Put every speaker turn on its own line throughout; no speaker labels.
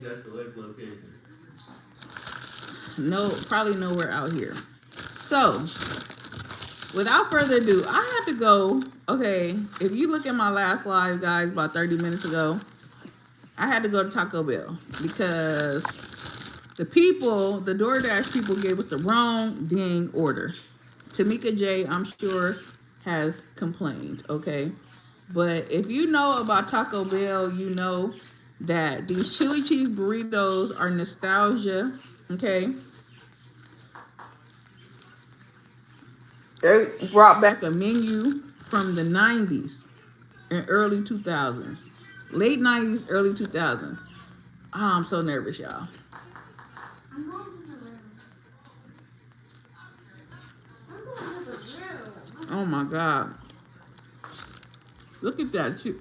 That's the lake location.
No, probably nowhere out here. So, without further ado, I had to go. Okay, if you look at my last live, guys, about 30 minutes ago, I had to go to Taco Bell because the DoorDash people gave us the wrong dang order. Tamika J, I'm sure, has complained, okay? But if you know about Taco Bell, you know that these chili cheese burritos are nostalgia, okay? They brought back a menu from the 90s and early 2000s. Late 90s, early 2000s. Oh, I'm so nervous, y'all. Oh my God. Look at that.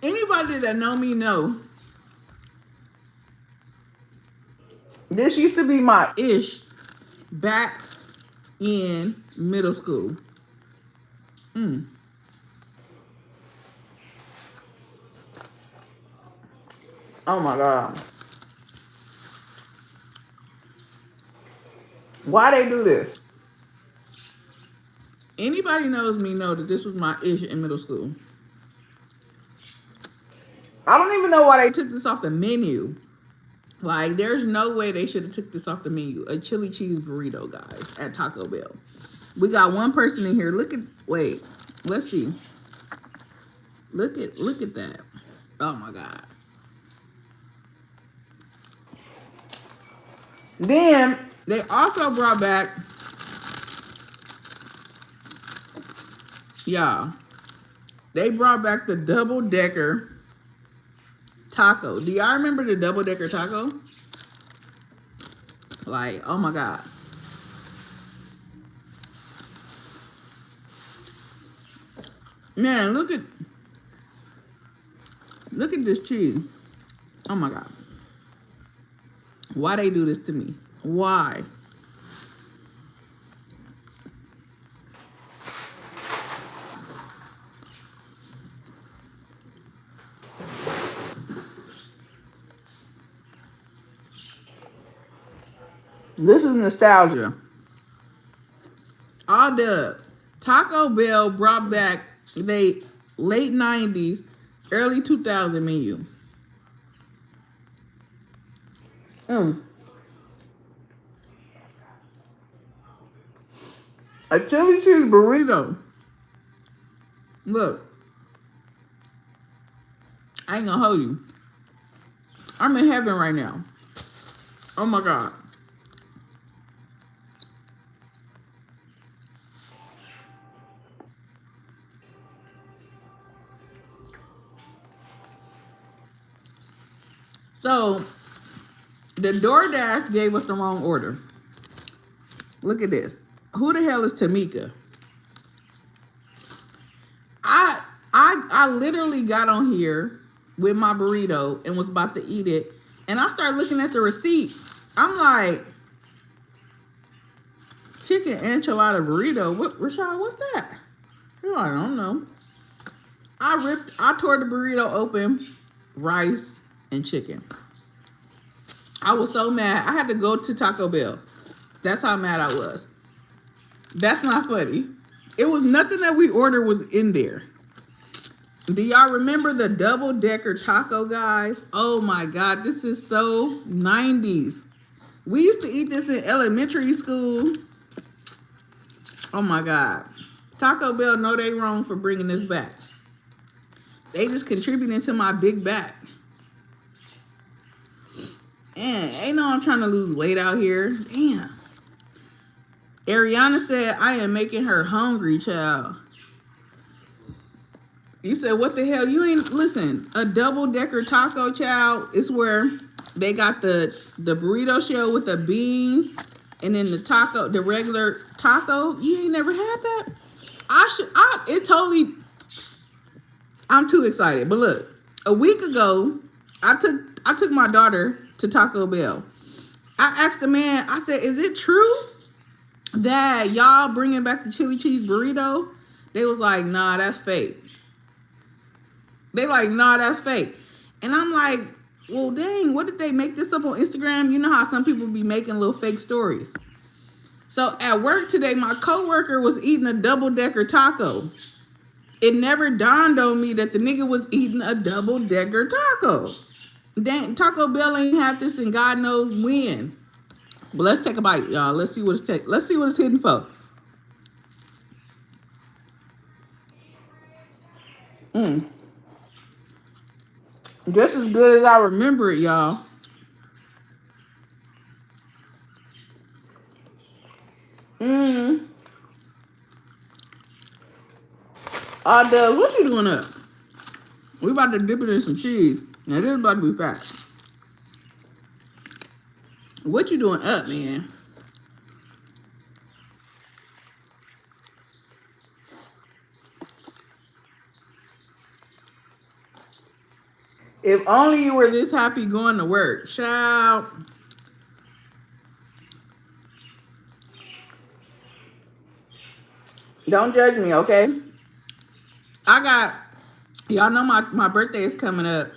Anybody that know me know this used to be my ish back in middle school. Mm. Oh my God. Why they do this? Anybody knows me know that this was my ish in middle school. I don't even know why they took this off the menu. Like, there's no way they should have took this off the menu. A chili cheese burrito, guys, at Taco Bell. We got one person in here. Wait, let's see. Look at that. Oh my God. Then they also brought back, y'all, they brought back the double-decker taco. Do y'all remember the double-decker taco? Like, oh my God. Man, look at this cheese. Oh my God. Why they do this to me? Why? This is nostalgia. All dubs. Taco Bell brought back they late 90s, early 2000 menu. A chili cheese burrito. Look, I ain't gonna hold you. I'm in heaven right now. Oh my God. So, the DoorDash gave us the wrong order. Look at this. Who the hell is Tamika? I literally got on here with my burrito and was about to eat it, and I started looking at the receipt. I'm like, chicken enchilada burrito. Rashad, what's that? You're like, I don't know. I tore the burrito open, rice and chicken. I was so mad. I had to go to Taco Bell. That's how mad I was. That's not funny. It was nothing that we ordered was in there. Do y'all remember the double-decker taco, guys? Oh my God, this is so 90s. We used to eat this in elementary school. Oh my God. Taco Bell know they wrong for bringing this back. They just contributing to my big back. And ain't no I'm trying to lose weight out here. Damn. Ariana said, I am making her hungry, child. You said, what the hell? You ain't, listen, a double-decker taco, child, is where they got the burrito shell with the beans and then the regular taco. You ain't never had that? I'm too excited. But look, a week ago, I took my daughter to Taco Bell. I asked the man, I said, is it true that y'all bringing back the chili cheese burrito? They was like, nah, that's fake. They like, nah, that's fake. And I'm like, well, dang, what did they make this up on Instagram? You know how some people be making little fake stories. So at work today, my coworker was eating a double-decker taco. It never dawned on me that the nigga was eating a double-decker taco. Dang, Taco Bell ain't had this in God knows when. But let's take a bite, y'all. Let's see what it's hitting for. Just as good as I remember it, y'all. Doug, what you doing up? We about to dip it in some cheese. Now this is about to be fast. What you doing up, man? If only you were this happy going to work. Child. Don't judge me, okay? Y'all know my birthday is coming up.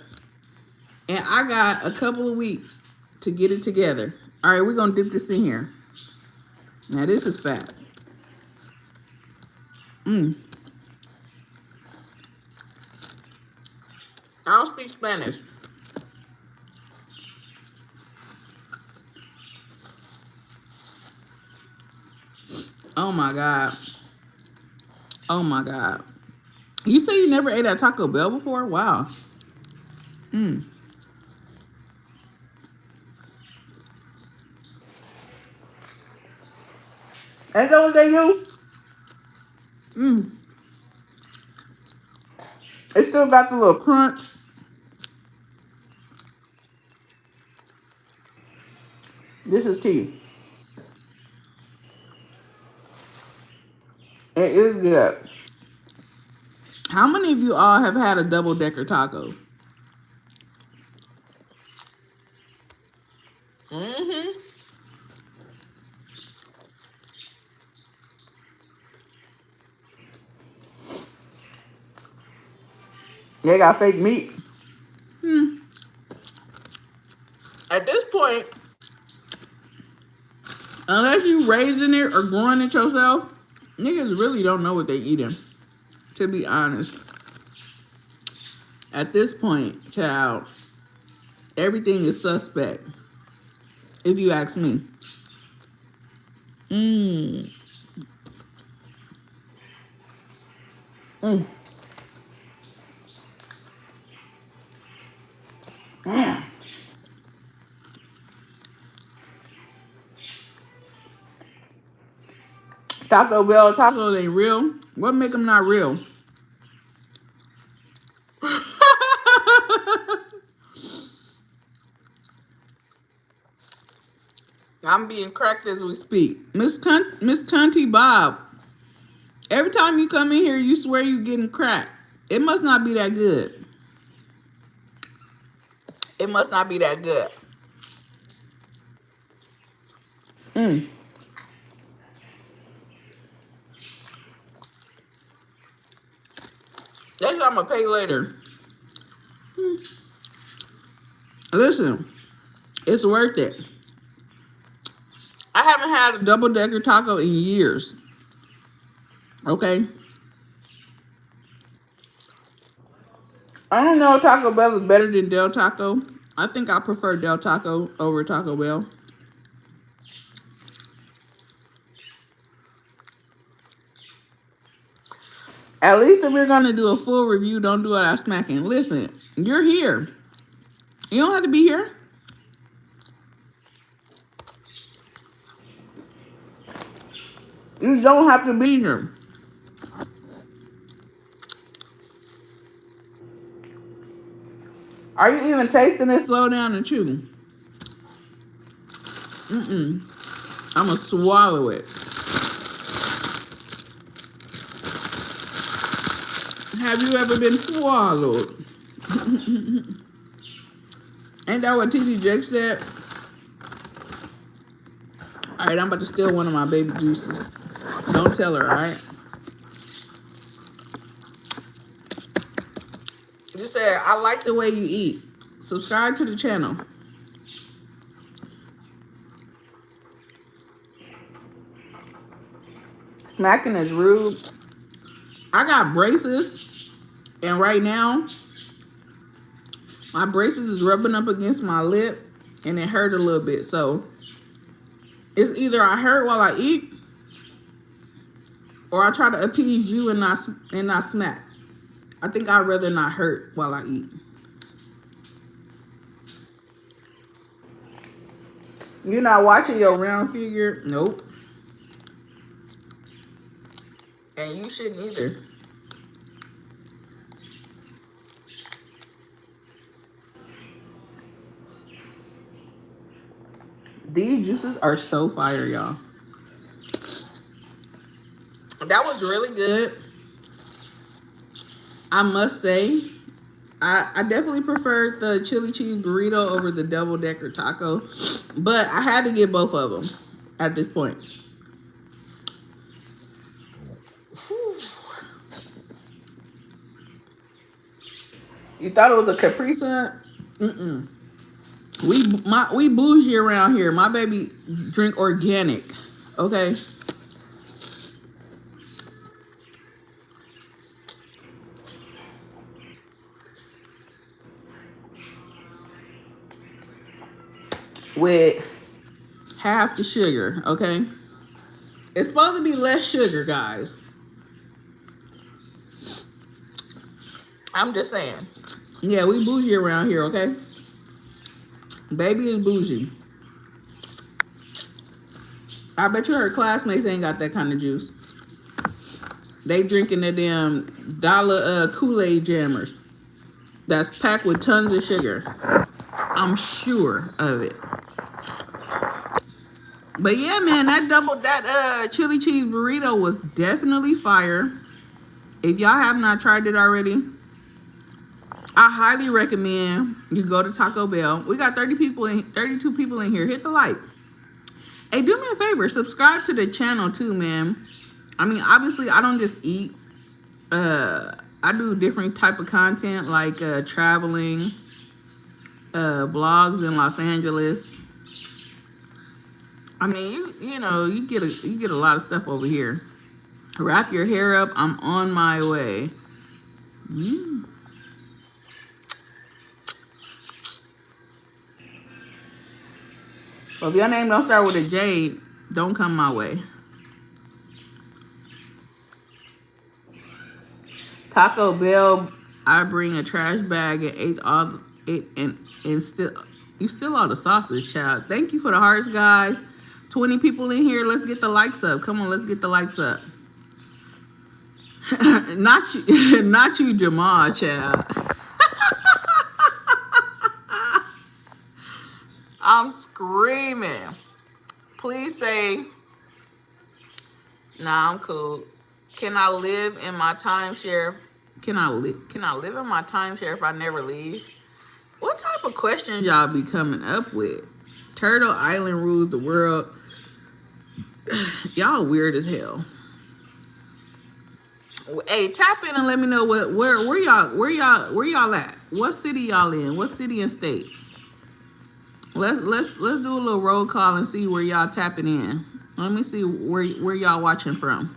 And I got a couple of weeks to get it together. All right, we're going to dip this in here. Now, this is fat. I don't speak Spanish. Oh, my God. Oh, my God. You say you never ate at Taco Bell before? Wow. Ain't that what they do? It still got the little crunch. This is tea. It is good. How many of you all have had a double-decker taco? They got fake meat. At this point, unless you raising it or growing it yourself, niggas really don't know what they eating, to be honest. At this point, child, everything is suspect, if you ask me. Damn. Taco Bell tacos ain't real. What make them not real? I'm being cracked as we speak. Miss Cunty Bob, every time you come in here, you swear you getting cracked. It must not be that good. It must not be that good. That's what I'm gonna pay later. Listen, it's worth it. I haven't had a double-decker taco in years. Okay? I don't know if Taco Bell is better than Del Taco. I think I prefer Del Taco over Taco Bell. At least if we're going to do a full review, don't do it at smacking. Listen, you're here. You don't have to be here. You don't have to be here. Are you even tasting it? Slow down and chew. I'm going to swallow it. Have you ever been swallowed? Ain't that what TD Jake said? All right, I'm about to steal one of my baby juices. Don't tell her, all right? You said, I like the way you eat. Subscribe to the channel. Smacking is rude. I got braces, and right now, my braces is rubbing up against my lip, and it hurt a little bit. So, it's either I hurt while I eat, or I try to appease you and not smack. I think I'd rather not hurt while I eat. You're not watching your round figure? Nope. And you shouldn't either. These juices are so fire, y'all. That was really good. I must say, I definitely preferred the chili cheese burrito over the double decker taco, but I had to get both of them at this point. Whew. You thought it was a Capri Sun? Mm-mm. We bougie around here. My baby drink organic, okay? With half the sugar, okay? It's supposed to be less sugar, guys. I'm just saying. Yeah, we bougie around here, okay? Baby is bougie. I bet you her classmates ain't got that kind of juice. They drinking the damn dollar Kool-Aid jammers. That's packed with tons of sugar. I'm sure of it. But yeah, man, that chili cheese burrito was definitely fire. If y'all have not tried it already, I highly recommend you go to Taco Bell. We got 32 people in here. Hit the like. Hey, do me a favor, subscribe to the channel too, man. I mean, obviously, I don't just eat. I do different type of content like traveling, vlogs in Los Angeles. I mean, you get a lot of stuff over here. Wrap your hair up. I'm on my way. Well, if your name don't start with a J, don't come my way. Taco Bell, I bring a trash bag and ate and still all the sausage, child. Thank you for the hearts, guys. 20 people in here. Let's get the likes up. Come on, let's get the likes up. not you, Jamal, child. I'm screaming. Please say, nah, I'm cool. Can I live in my timeshare? Can I live in my timeshare if I never leave? What type of questions y'all be coming up with? Turtle Island rules the world. Y'all weird as hell. Hey, tap in and let me know where y'all at? What city y'all in? What city and state? Let's do a little roll call and see where y'all tapping in. Let me see where y'all watching from.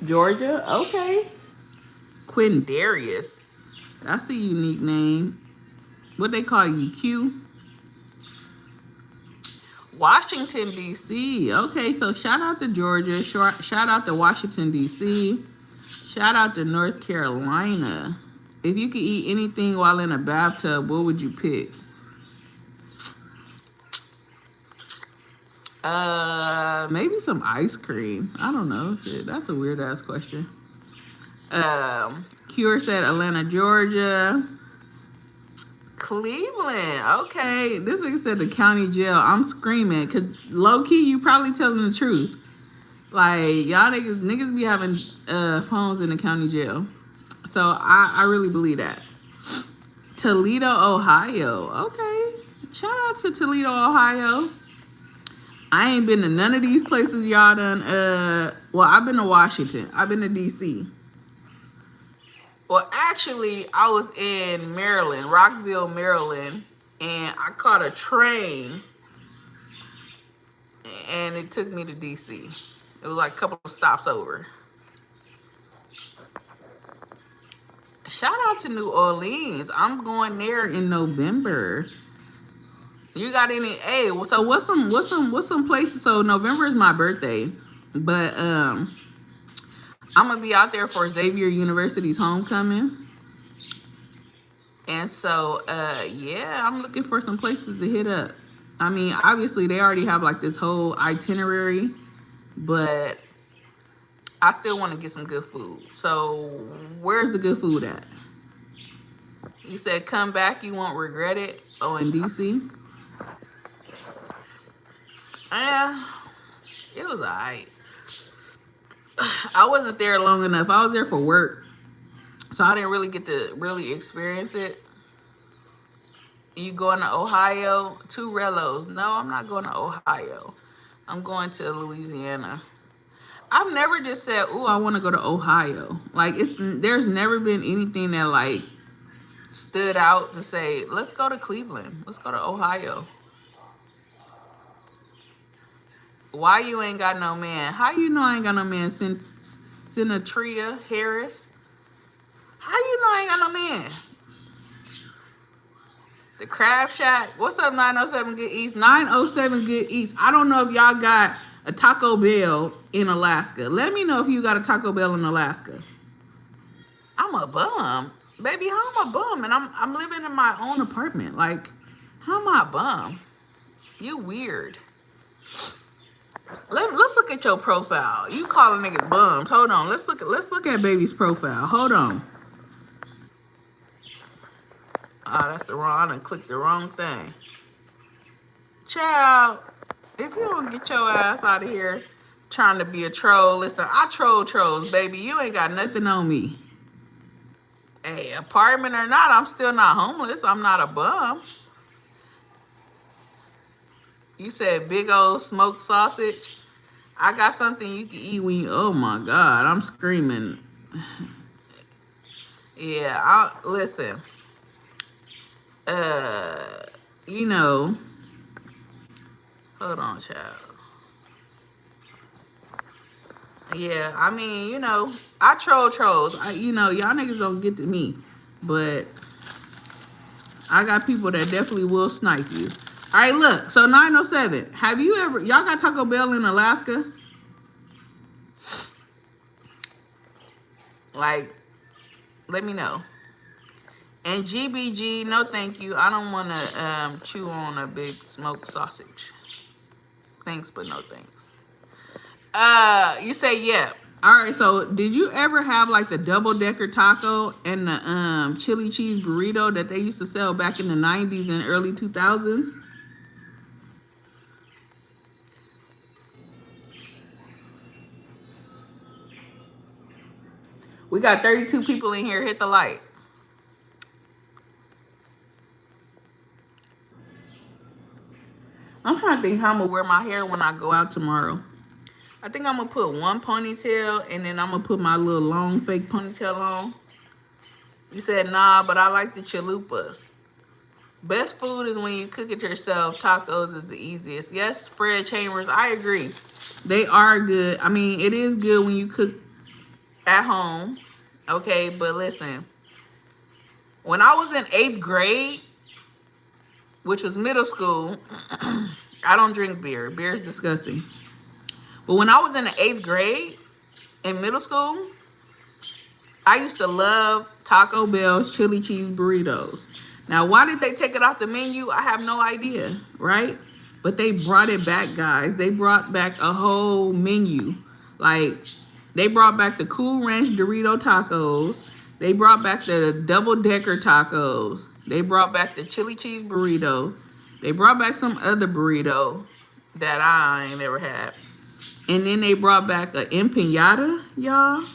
Georgia, okay. Quindarius, that's a unique name. What they call you, Q? Washington, D.C. Okay, so shout out to Georgia. Shout out to Washington, D.C. Shout out to North Carolina. If you could eat anything while in a bathtub, what would you pick? Maybe some ice cream. I don't know. Shit, that's a weird ass question. Cure said Atlanta, Georgia. Cleveland. Okay. This nigga said the county jail. I'm screaming. Cause low key, you probably telling the truth. Like, y'all niggas be having phones in the county jail. So I really believe that. Toledo, Ohio. Okay. Shout out to Toledo, Ohio. I ain't been to none of these places y'all done. Well, I've been to Washington. I've been to D.C. Well, actually, I was in Maryland, Rockville, Maryland, and I caught a train, and it took me to DC. It was like a couple of stops over. Shout out to New Orleans. I'm going there in November. You got any? Hey, so what's some places? So November is my birthday, but I'm gonna be out there for Xavier University's homecoming, and so yeah, I'm looking for some places to hit up. I mean, obviously they already have like this whole itinerary, but I still want to get some good food. So where's the good food at? You said come back, you won't regret it. Oh, in DC. Yeah, it was alright. I wasn't there long enough. I was there for work, so I didn't really get to really experience it. You going to Ohio? Two Rellos. No, I'm not going to Ohio. I'm going to Louisiana. I've never just said, "Ooh, I want to go to Ohio." Like there's never been anything that like stood out to say, "Let's go to Cleveland. Let's go to Ohio." Why you ain't got no man? How you know I ain't got no man? Sinatria Harris. How you know I ain't got no man? The Crab Shack. What's up, 907 Good East? 907 Good East. I don't know if y'all got a Taco Bell in Alaska. Let me know if you got a Taco Bell in Alaska. I'm a bum. Baby, how am I a bum? And I'm living in my own apartment. Like, how am I a bum? You weird. Let's look at your profile. You calling niggas bums. Hold on. Let's look at baby's profile. Hold on. Oh, that's the wrong. I done clicked the wrong thing. Child, if you don't get your ass out of here trying to be a troll, listen, I troll trolls, baby. You ain't got nothing on me. Hey, apartment or not, I'm still not homeless. I'm not a bum. You said big old smoked sausage. I got something you can eat when you, oh my God, I'm screaming. Yeah, listen. You know, hold on, child. Yeah, I mean, you know, I troll trolls. You know, y'all niggas don't get to me, but I got people that definitely will snipe you. All right, look. So 907. Have you ever? Y'all got Taco Bell in Alaska? Like, let me know. And GBG, no thank you. I don't want to chew on a big smoked sausage. Thanks, but no thanks. You say yeah. All right, so did you ever have like the double-decker taco and the chili cheese burrito that they used to sell back in the 90s and early 2000s? We got 32 people in here. Hit the like. I'm trying to think how I'm going to wear my hair when I go out tomorrow. I think I'm going to put one ponytail and then I'm going to put my little long fake ponytail on. You said, nah, but I like the chalupas. Best food is when you cook it yourself. Tacos is the easiest. Yes, Fred Chambers, I agree. They are good. I mean, it is good when you cook at home. Okay, but listen. When I was in 8th grade, which was middle school, I don't drink beer. Beer is disgusting. But when I was in the 8th grade, in middle school, I used to love Taco Bell's chili cheese burritos. Now, why did they take it off the menu? I have no idea, right? But they brought it back, guys. They brought back a whole menu. Like, they brought back the Cool Ranch Dorito tacos. They brought back the double-decker tacos. They brought back the chili cheese burrito. They brought back some other burrito that I ain't never had. And then they brought back an empanada, y'all.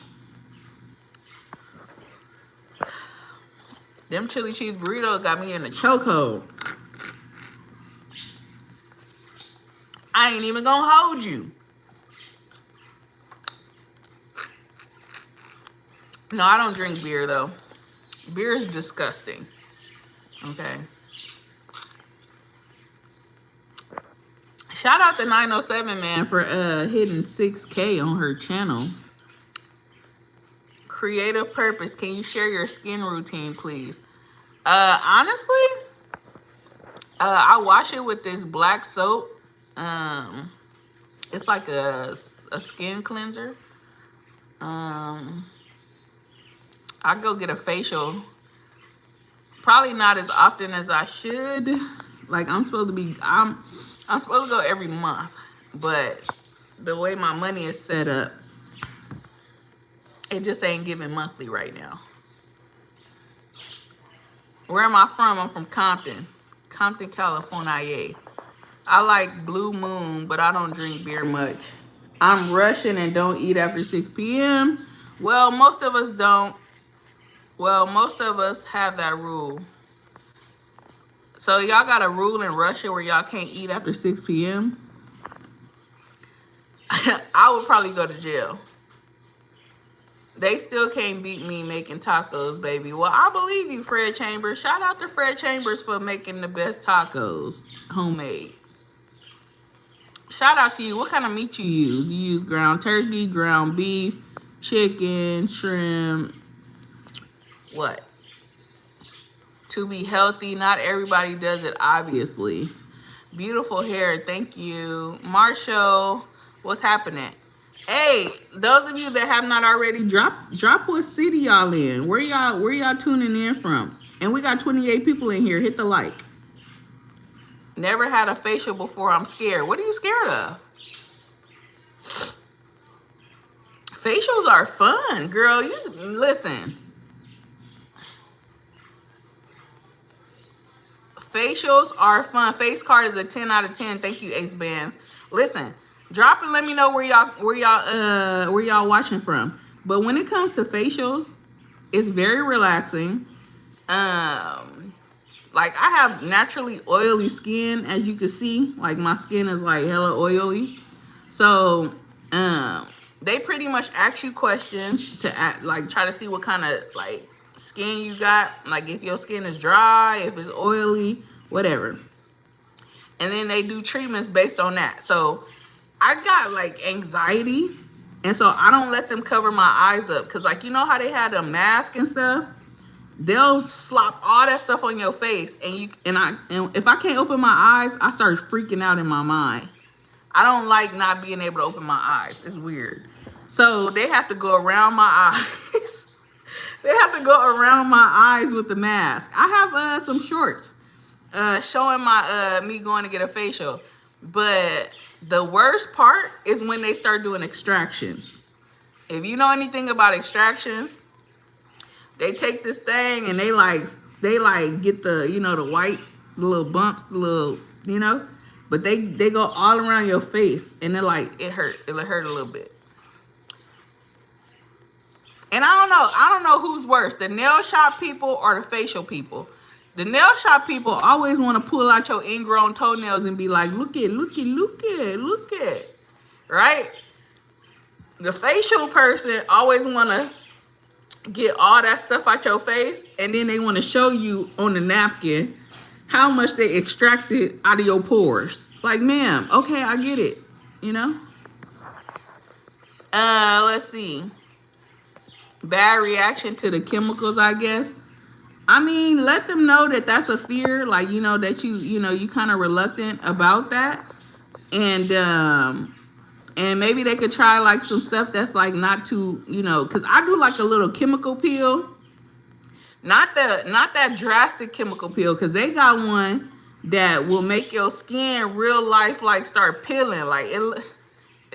Them chili cheese burritos got me in a chokehold. I ain't even gonna hold you. No, I don't drink beer though. Beer is disgusting. Okay. Shout out to 907 man for hitting 6K on her channel. Creative Purpose, can you share your skin routine, please? Honestly, I wash it with this black soap. It's like a skin cleanser. I go get a facial. Probably not as often as I should. Like I'm supposed to go every month, but the way my money is set up, it just ain't giving monthly right now. Where am I from? I'm from Compton, California. I like Blue Moon, but I don't drink beer much. I'm Russian and don't eat after 6 p.m. Well, most of us don't. Well, most of us have that rule. So y'all got a rule in Russia where y'all can't eat after 6 p.m.? I would probably go to jail. They still can't beat me making tacos, baby. Well, I believe you, Fred Chambers. Shout out to Fred Chambers for making the best tacos, homemade. Shout out to you. What kind of meat you use? You use ground turkey, ground beef, chicken, shrimp. What? To be healthy, not everybody does it, obviously. Beautiful hair, thank you. Marshall, what's happening? Hey, those of you that have not already, drop what city y'all in. Where y'all tuning in from? And we got 28 people in here. Hit the like. Never had a facial before. I'm scared. What are you scared of? Facials are fun, girl. You listen. Facials are fun. Face card is a 10 out of 10. Thank you, Ace Bands. Listen, drop and let me know where y'all watching from. But when it comes to facials, it's very relaxing. Like I have naturally oily skin, as you can see. Like my skin is like hella oily. So they pretty much ask you questions to try to see what kind of like skin you got, like if your skin is dry, if it's oily, whatever. And then they do treatments based on that. So I got like anxiety, and so I don't let them cover my eyes up, because like you know how they had a mask and stuff, they'll slop all that stuff on your face, and if I can't open my eyes, I start freaking out in my mind. I don't like not being able to open my eyes. It's weird. So they have to go around my eyes. They have to go around my eyes with the mask. I have some shorts showing my me going to get a facial. But the worst part is when they start doing extractions. If you know anything about extractions, they take this thing and they get the, you know, the white, the little bumps, the little, you know, but they go all around your face, and they're like, it'll hurt a little bit. And I don't know who's worse, the nail shop people or the facial people. The nail shop people always want to pull out your ingrown toenails and be like, look at, right? The facial person always want to get all that stuff out your face, and then they want to show you on the napkin how much they extracted out of your pores. Like, ma'am, okay, I get it, you know? Let's see. Bad reaction to the chemicals, I guess. I mean, let them know that that's a fear, like, you know, that you kind of reluctant about that. And maybe they could try like some stuff that's like not too, you know, because I do like a little chemical peel. Not that drastic chemical peel, because they got one that will make your skin real life like start peeling. Like it,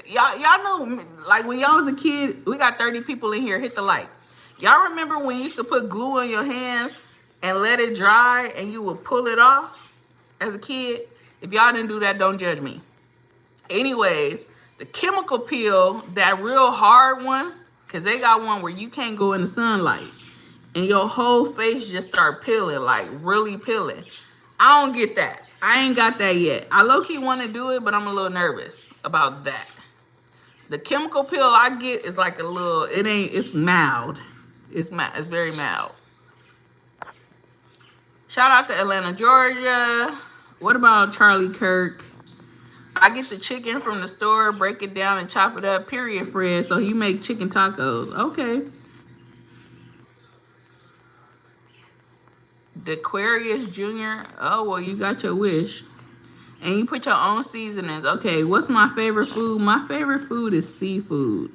y'all know, like when y'all was a kid, we got 30 people in here, hit the like. Y'all remember when you used to put glue on your hands and let it dry and you would pull it off as a kid? If y'all didn't do that, don't judge me. Anyways, the chemical peel, that real hard one, because they got one where you can't go in the sunlight and your whole face just start peeling, like really peeling. I don't get that. I ain't got that yet. I low-key want to do it, but I'm a little nervous about that. The chemical peel I get is like a little, it's mild. It's very mild. Shout out to Atlanta, Georgia. What about Charlie Kirk? I get the chicken from the store, break it down, and chop it up. Period, Fred. So you make chicken tacos. Okay. Aquarius Jr. Oh, well, you got your wish. And you put your own seasonings. Okay, what's my favorite food? My favorite food is seafood.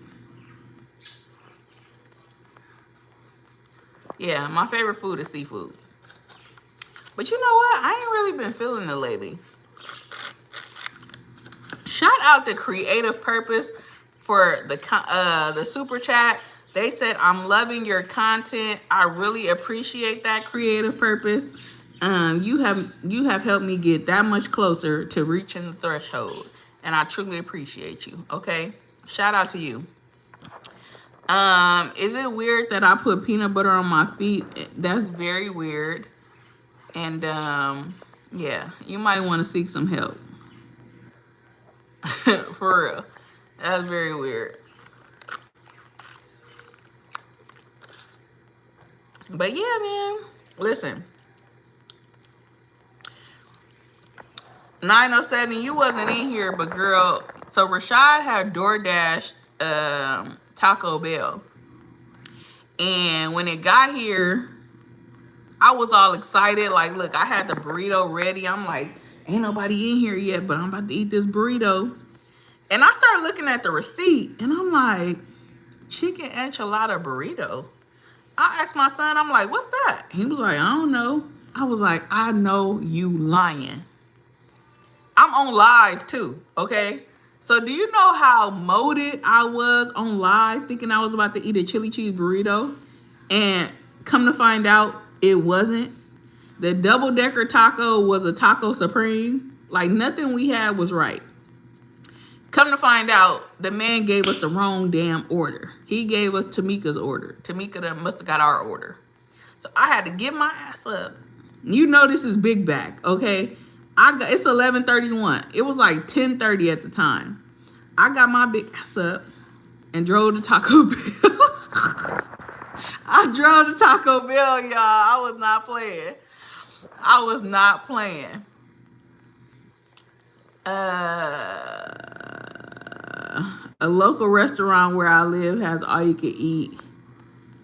Yeah, my favorite food is seafood. But you know what? I ain't really been feeling it lately. Shout out to Creative Purpose for the super chat. They said, I'm loving your content. I really appreciate that, Creative Purpose. You have helped me get that much closer to reaching the threshold. And I truly appreciate you. Okay? Shout out to you. Is it weird that I put peanut butter on my feet? That's very weird. And yeah, you might want to seek some help. For real. That's very weird. But yeah, man. Listen. 907, you wasn't in here, but girl, so Rashad had DoorDashed Taco Bell. And when it got here, I was all excited. Like, look, I had the burrito ready. I'm like, ain't nobody in here yet, but I'm about to eat this burrito. And I started looking at the receipt, and I'm like, chicken enchilada burrito. I asked my son, I'm like, what's that? He was like, I don't know. I was like, I know you lying. I'm on live too, okay? So do you know how molded I was on live thinking I was about to eat a chili cheese burrito? And come to find out, it wasn't. The double-decker taco was a taco supreme. Like, nothing we had was right. Come to find out, the man gave us the wrong damn order. He gave us Tamika's order. Tamika must have got our order. So I had to get my ass up. You know this is big back, okay? It's 11:31. It was like 10:30 at the time. I got my big ass up and drove to Taco Bell. I drove to Taco Bell, y'all. I was not playing. I was not playing. A local restaurant where I live has all you can eat.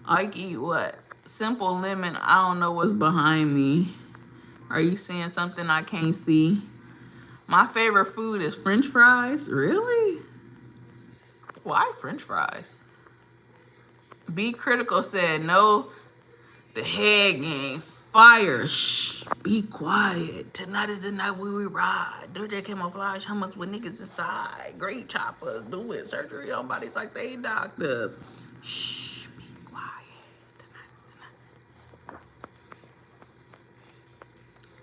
All you can eat what? Simple lemon. I don't know what's behind me. Are you seeing something I can't see? My favorite food is French fries. Really? Why French fries? Be Critical said, no, the head game. Fire. Shh. Be quiet. Tonight is the night we ride. DJ Camouflage. How much with niggas inside? Great choppers. Doing surgery on bodies like they doctors. Shh. Be quiet. Tonight is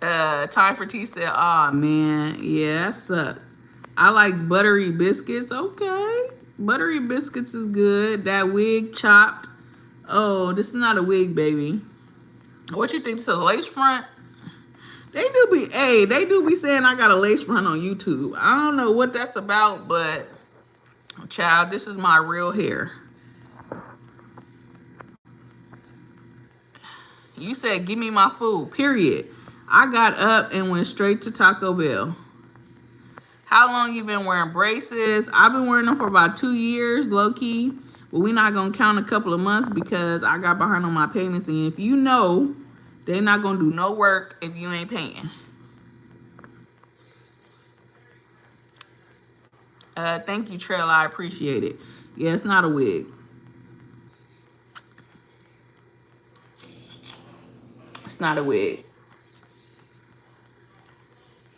the night. Time for Tea said, aw, man. Yeah, that sucked. I like buttery biscuits. Okay. Buttery biscuits is good. That wig chopped. Oh, this is not a wig, baby. What you think? This is a lace front? They do be saying I got a lace front on YouTube. I don't know what that's about, but child, this is my real hair. You said, give me my food, period. I got up and went straight to Taco Bell. How long you been wearing braces? I've been wearing them for about 2 years, low key. But we're not going to count a couple of months because I got behind on my payments. And if you know, they're not going to do no work if you ain't paying. Thank you, Trail. I appreciate it. Yeah, it's not a wig. It's not a wig.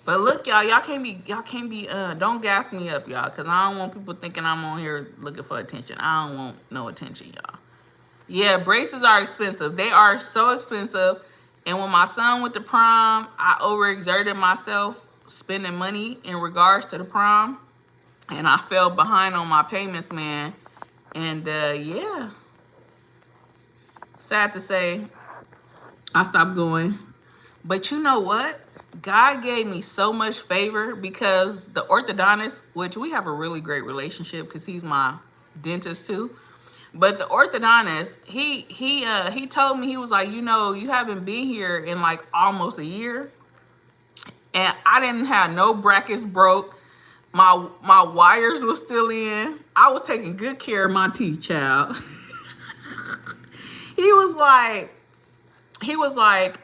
But look, y'all can't be, don't gas me up, y'all, because I don't want people thinking I'm on here looking for attention. I don't want no attention, y'all. Yeah, braces are expensive. They are so expensive. And when my son went to prom, I overexerted myself spending money in regards to the prom. And I fell behind on my payments, man. And yeah. Sad to say, I stopped going. But you know what? God gave me so much favor because the orthodontist, which we have a really great relationship because he's my dentist too. But the orthodontist, he told me, he was like, you know, you haven't been here in like almost a year, and I didn't have no brackets broke. My wires was still in. I was taking good care of my teeth, child. he was like,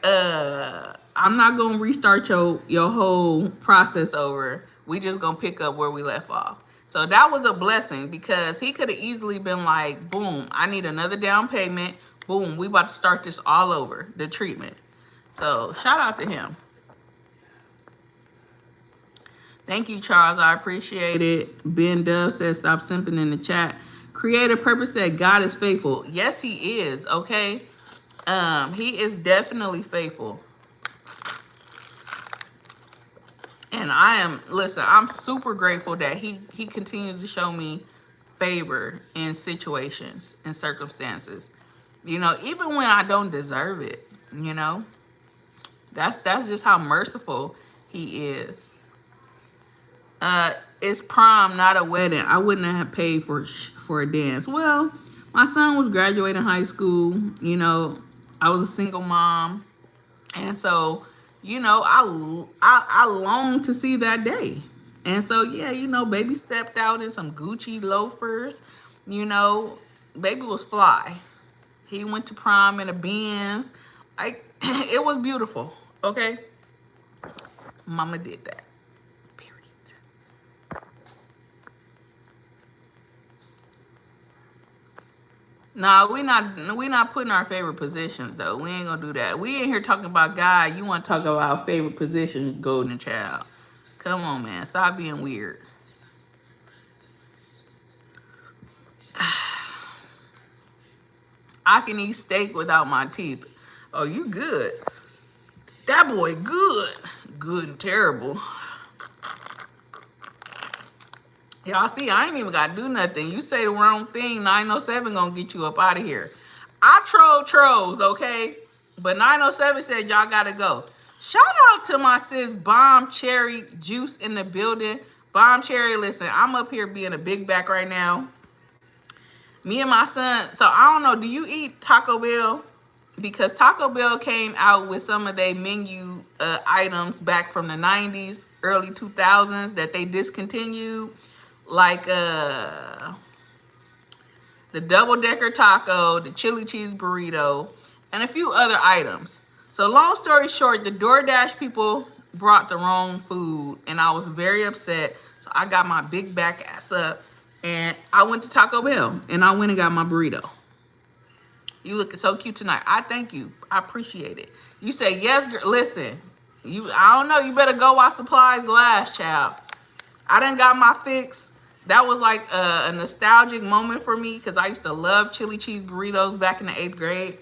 I'm not gonna restart your whole process over. We just gonna pick up where we left off. So that was a blessing, because he could have easily been like, boom, I need another down payment. Boom, we about to start this all over, the treatment. So shout out to him. Thank you, Charles. I appreciate it. Ben Dove says, stop simping in the chat. Creative Purpose said, God is faithful. Yes, he is, okay? He is definitely faithful. And I'm super grateful that he continues to show me favor in situations and circumstances. You know, even when I don't deserve it, you know? That's just how merciful he is. It's prom, not a wedding. I wouldn't have paid for a dance. Well, my son was graduating high school. You know, I was a single mom, and so, you know, I longed to see that day. And so, yeah, you know, baby stepped out in some Gucci loafers. You know, baby was fly. He went to prom in a Benz. It was beautiful. Okay, mama did that. No, we not putting our favorite positions though. We ain't gonna do that. We ain't here talking about God. You want to talk about favorite position, golden child? Come on, man. Stop being weird. I can eat steak without my teeth. Oh, you good? That boy good. Good and terrible. Y'all see, I ain't even got to do nothing. You say the wrong thing, 907 gonna get you up out of here. I troll trolls, okay? But 907 said y'all got to go. Shout out to my sis, Bomb Cherry Juice in the building. Bomb Cherry, listen, I'm up here being a big back right now. Me and my son, so I don't know, do you eat Taco Bell? Because Taco Bell came out with some of their menu items back from the 90s, early 2000s that they discontinued. Like the double-decker taco, the chili cheese burrito, and a few other items. So long story short, the DoorDash people brought the wrong food, and I was very upset. So I got my big back ass up, and I went to Taco Bell, and I went and got my burrito. You looking so cute tonight. I thank you. I appreciate it. You say, yes, girl. Listen, I don't know. You better go while supplies last, child. I done got my fix. That was like a nostalgic moment for me, because I used to love chili cheese burritos back in the 8th grade.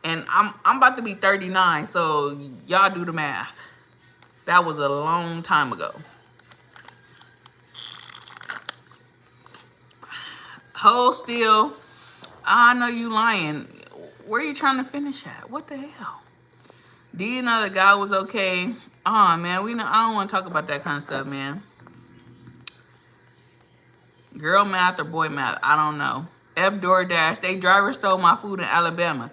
And I'm about to be 39, so y'all do the math. That was a long time ago. Hold still. I know you lying. Where are you trying to finish at? What the hell? Do you know that God was okay? Oh, man, I don't want to talk about that kind of stuff, man. Girl math or boy math, I don't know. F DoorDash, they driver stole my food in Alabama.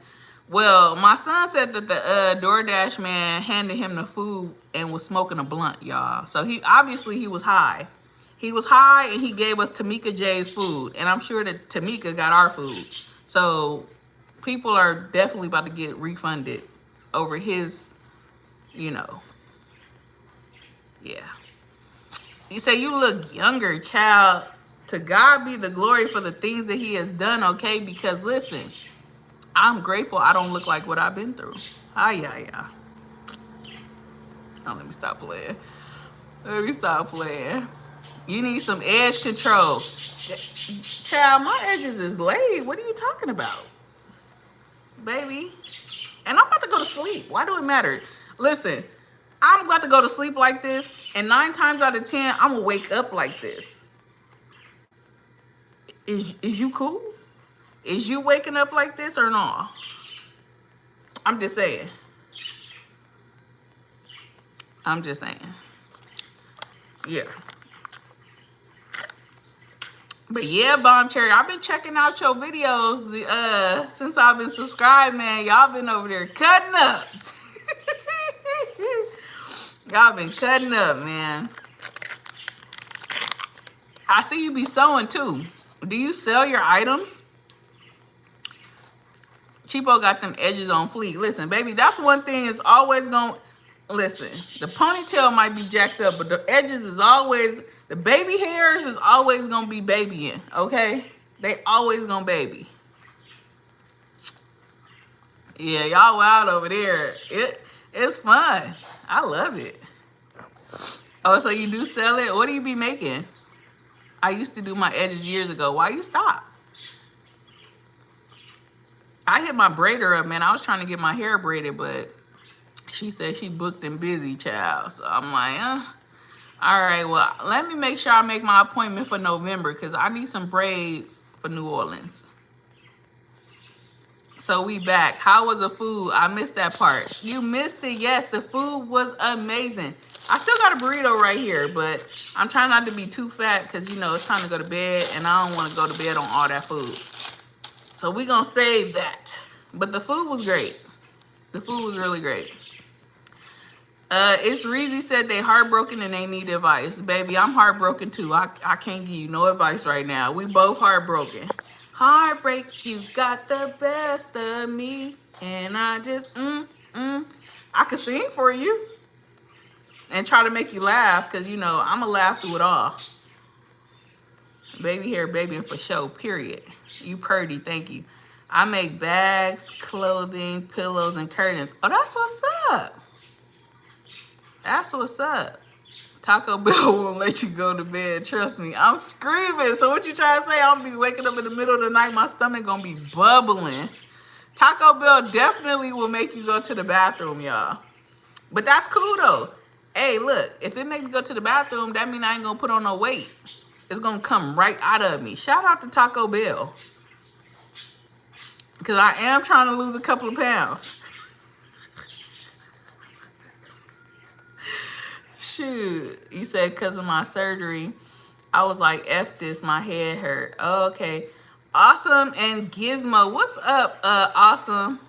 Well, my son said that the DoorDash man handed him the food and was smoking a blunt, y'all. So he was high. He was high, and he gave us Tamika J's food. And I'm sure that Tamika got our food. So people are definitely about to get refunded over his, you know. Yeah. You say you look younger, child. To God be the glory for the things that he has done, okay? Because listen, I'm grateful I don't look like what I've been through. Yeah. Oh, let me stop playing. You need some edge control. Child, my edges is laid. What are you talking about? Baby. And I'm about to go to sleep. Why do it matter? Listen, I'm about to go to sleep like this, and 9 times out of 10, I'm going to wake up like this. Is you cool? Is you waking up like this or not? I'm just saying. Yeah. But yeah, Bomb Cherry, I've been checking out your videos since I've been subscribed, man. Y'all been over there cutting up. Y'all been cutting up, man. I see you be sewing too. Do you sell your items? Cheapo got them edges on fleek. Listen, baby, that's one thing it's always going to... Listen, the ponytail might be jacked up, but the edges is always... The baby hairs is always going to be babying, okay? They always going to baby. Yeah, y'all wild over there. It's fun. I love it. Oh, so you do sell it? What do you be making? I used to do my edges years ago. Why you stop? I hit my braider up, man. I was trying to get my hair braided, but she said she booked and busy, child. So I'm like, all right, well, let me make sure I make my appointment for November because I need some braids for New Orleans. So we back. How was the food? I missed that part. You missed it. Yes, the food was amazing. I still got a burrito right here, but I'm trying not to be too fat because, you know, it's time to go to bed, and I don't want to go to bed on all that food. So we're going to save that. But the food was great. The food was really great. It's Reezy said they heartbroken and they need advice. Baby, I'm heartbroken too. I can't give you no advice right now. We both heartbroken. Heartbreak, you got the best of me. And I just, I could sing for you. And try to make you laugh because, you know, I'm going to laugh through it all. Baby hair, baby for show, period. You purdy, thank you. I make bags, clothing, pillows, and curtains. Oh, that's what's up. That's what's up. Taco Bell won't let you go to bed. Trust me. I'm screaming. So what you trying to say? I'm going to be waking up in the middle of the night. My stomach going to be bubbling. Taco Bell definitely will make you go to the bathroom, y'all. But that's cool, though. Hey, look. If it make me go to the bathroom, that means I ain't going to put on no weight. It's going to come right out of me. Shout out to Taco Bell. Because I am trying to lose a couple of pounds. Shoot. You said because of my surgery, I was like, F this, my head hurt. Oh, okay. Awesome and Gizmo. What's up, Awesome?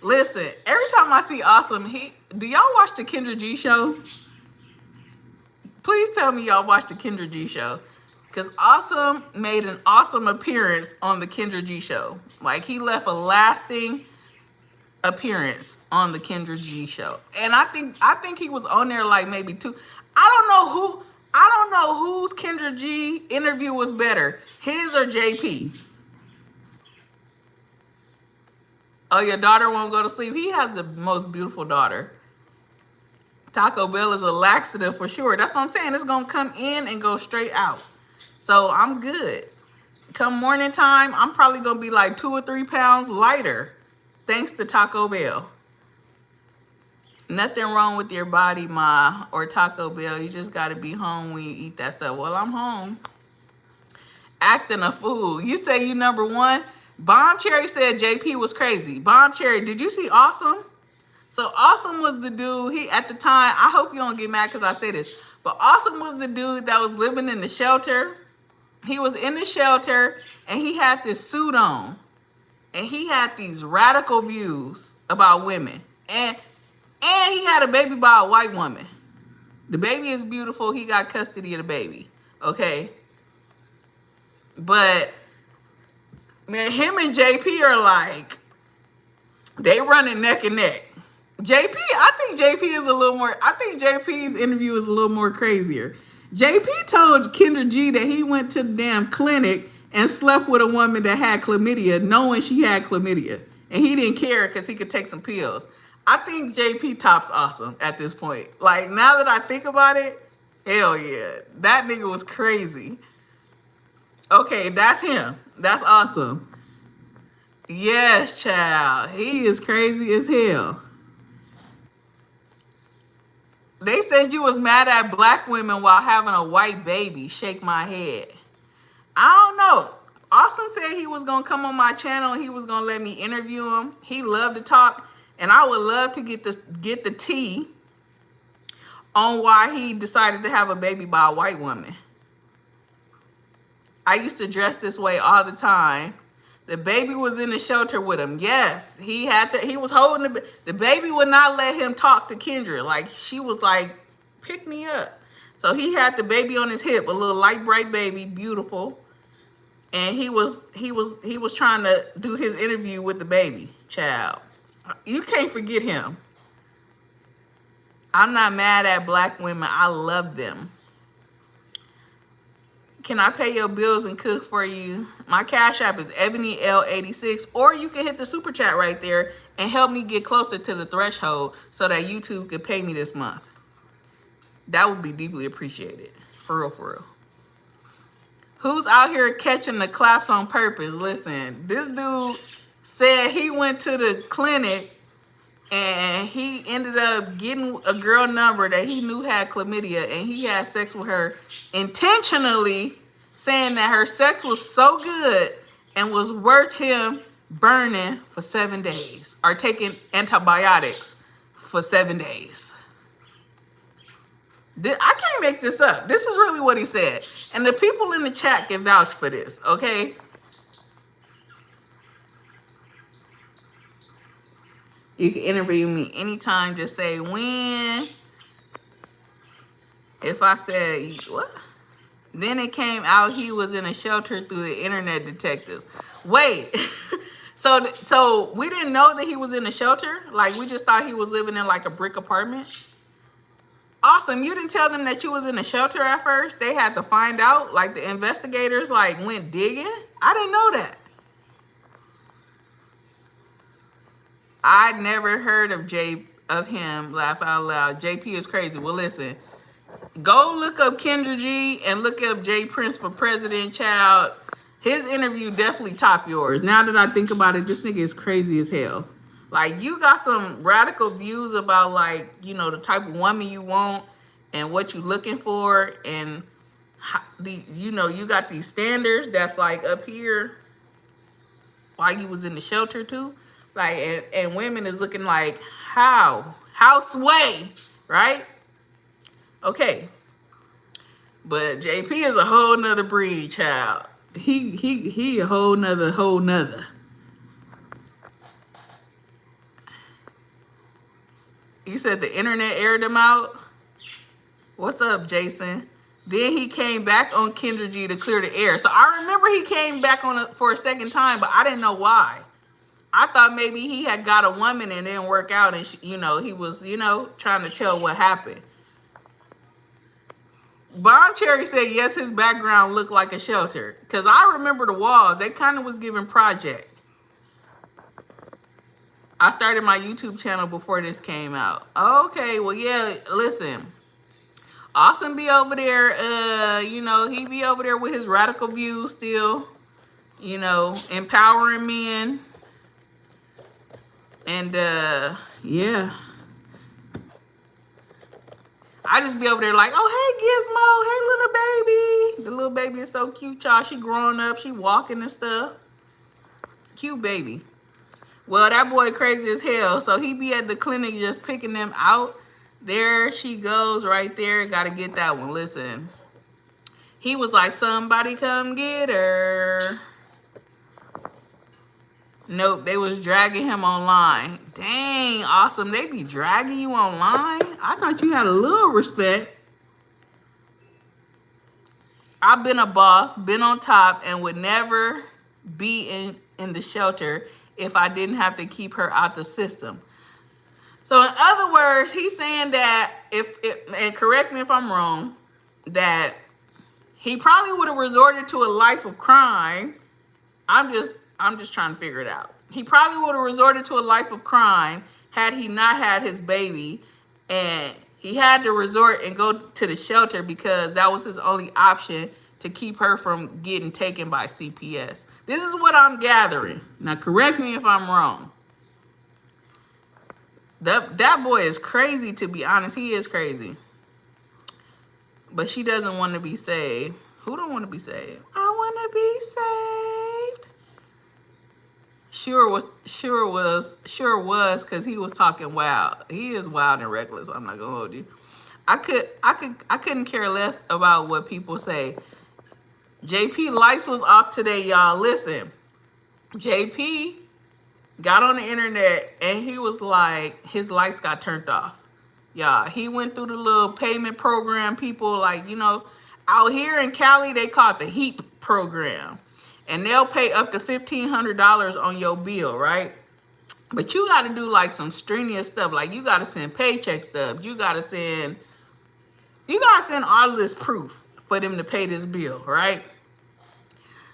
Listen, every time I see Awesome, do y'all watch the Kendra G show? Please tell me y'all watch the Kendra G show. Because Awesome made an awesome appearance on the Kendra G show. Like, he left a lasting appearance on the Kendra G show. And I think he was on there like maybe two. I don't know whose Kendra G interview was better. His or JP. Oh, your daughter won't go to sleep. He has the most beautiful daughter. Taco Bell is a laxative for sure. That's what I'm saying. It's going to come in and go straight out. So I'm good. Come morning time, I'm probably going to be like 2 or 3 pounds lighter. Thanks to Taco Bell. Nothing wrong with your body, Ma, or Taco Bell. You just got to be home when you eat that stuff. Well, I'm home. Acting a fool. You say you number one. Bomb Cherry said JP was crazy. Bomb Cherry, did you see Awesome? So Awesome was the dude, he at the time, I hope you don't get mad because I say this, but Awesome was the dude that was living in the shelter. He was in the shelter and he had this suit on. And he had these radical views about women. And he had a baby by a white woman. The baby is beautiful. He got custody of the baby. Okay? But, man, him and JP are like, they running neck and neck. I think JP's interview is a little more crazier. JP told Kendra G that he went to the damn clinic and slept with a woman that had chlamydia, knowing she had chlamydia. And he didn't care because he could take some pills. I think JP tops Awesome at this point. Like, now that I think about it, hell yeah. That nigga was crazy. Okay, that's him. That's Awesome. Yes, child. He is crazy as hell. They said you was mad at black women while having a white baby. Shake my head. I don't know. Awesome said he was going to come on my channel and he was going to let me interview him. He loved to talk, and I would love to get the tea on why he decided to have a baby by a white woman. I used to dress this way all the time. The baby was in the shelter with him. Yes, he was holding the baby would not let him talk to Kendra. Like, she was like, pick me up. So he had the baby on his hip, a little light bright baby, beautiful. And he was trying to do his interview with the baby. Child, you can't forget him. I'm not mad at black women. I love them. Can I pay your bills and cook for you? My Cash App is EbonyL86, or you can hit the super chat right there and help me get closer to the threshold so that YouTube could pay me this month. That would be deeply appreciated. For real, for real. Who's out here catching the claps on purpose? Listen, this dude said he went to the clinic and he ended up getting a girl number that he knew had chlamydia, and he had sex with her intentionally, saying that her sex was so good and was worth him burning for 7 days or taking antibiotics for 7 days. I can't make this up. This is really what he said. And the people in the chat can vouch for this, okay? You can interview me anytime. Just say when. If I said, what? Then it came out he was in a shelter through the internet detectives. Wait. So we didn't know that he was in a shelter? Like, we just thought he was living in like a brick apartment? Awesome. You didn't tell them that you was in a shelter at first? They had to find out? Like, the investigators like went digging? I didn't know that. I never heard of him. Laugh out loud. JP is crazy. Well, listen. Go look up Kendra G and look up Jay Prince for president, child. His interview definitely top yours. Now that I think about it, this nigga is crazy as hell. Like, you got some radical views about, like, you know, the type of woman you want and what you looking for. And, you know, you got these standards that's, like, up here while you was in the shelter, too. Like, and women is looking like, how sway, right? Okay. But JP is a whole nother breed, child. He a whole nother. You said the internet aired him out? What's up, Jason? Then he came back on Kendra G to clear the air. So I remember he came back on for a second time, but I didn't know why. I thought maybe he had got a woman and didn't work out, and she, you know, he was, you know, trying to tell what happened. Bomb Cherry said yes, his background looked like a shelter. Because I remember the walls. They kind of was giving project. I started my YouTube channel before this came out. Okay, well, yeah, listen. Awesome be over there. You know, he be over there with his radical views still. You know, empowering men. And, yeah. I just be over there like, oh, hey, Gizmo. Hey, little baby. The little baby is so cute, y'all. She growing up. She walking and stuff. Cute baby. Well, that boy crazy as hell. So he be at the clinic just picking them out. There she goes right there. Got to get that one. Listen. He was like, somebody come get her. Nope, they was dragging him online. Dang, awesome. They be dragging you online? I thought you had a little respect. I've been a boss, been on top, and would never be in the shelter if I didn't have to keep her out the system. So in other words, he's saying that, and correct me if I'm wrong, that he probably would have resorted to a life of crime. I'm just trying to figure it out. He probably would have resorted to a life of crime had he not had his baby, and he had to resort and go to the shelter because that was his only option to keep her from getting taken by CPS. This is what I'm gathering. Now, correct me if I'm wrong. That boy is crazy, to be honest. He is crazy. But she doesn't want to be saved. Who don't want to be saved? I want to be saved. Sure was, because he was talking wild. He is wild and reckless. I'm not gonna hold you. I couldn't care less about what people say. JP lights was off today, y'all. Listen, JP got on the internet and he was like, his lights got turned off. Yeah, he went through the little payment program. People like, you know, out here in Cali, they call it the HEAP program. And they'll pay up to $1,500 on your bill, right? But you got to do like some strenuous stuff. Like you got to send paycheck stuff. You got to send all of this proof for them to pay this bill, right?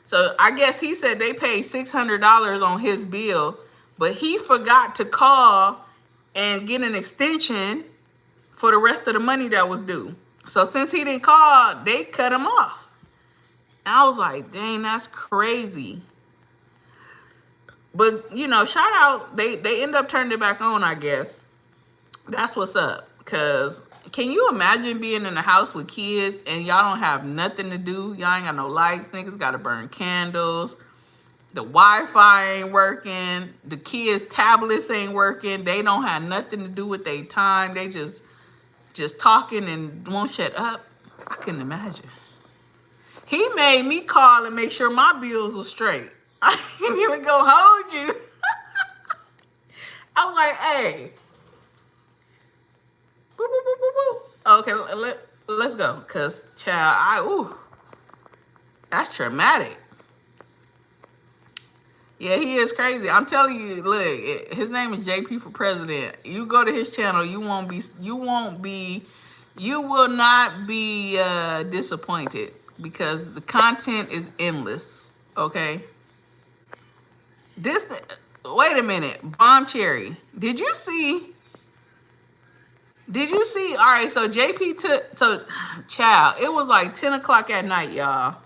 So I guess he said they paid $600 on his bill, but he forgot to call and get an extension for the rest of the money that was due. So since he didn't call, they cut him off. And I was like, dang, that's crazy. But, you know, shout out, they end up turning it back on, I guess. That's what's up. Because can you imagine being in a house with kids and y'all don't have nothing to do? Y'all ain't got no lights. Niggas got to burn candles. The Wi-Fi ain't working. The kids' tablets ain't working. They don't have nothing to do with their time. They just talking and won't shut up. I couldn't imagine. He made me call and make sure my bills were straight. I ain't even gonna hold you. I was like, hey. Boop, boop, boop, boop, boop. Okay, let's go. Because, child, that's traumatic. Yeah, he is crazy. I'm telling you, look, his name is JP for president. You go to his channel, you will not be disappointed because the content is endless. Okay. Wait a minute, Bomb Cherry. Did you see? All right, so child, it was like 10 o'clock at night, y'all.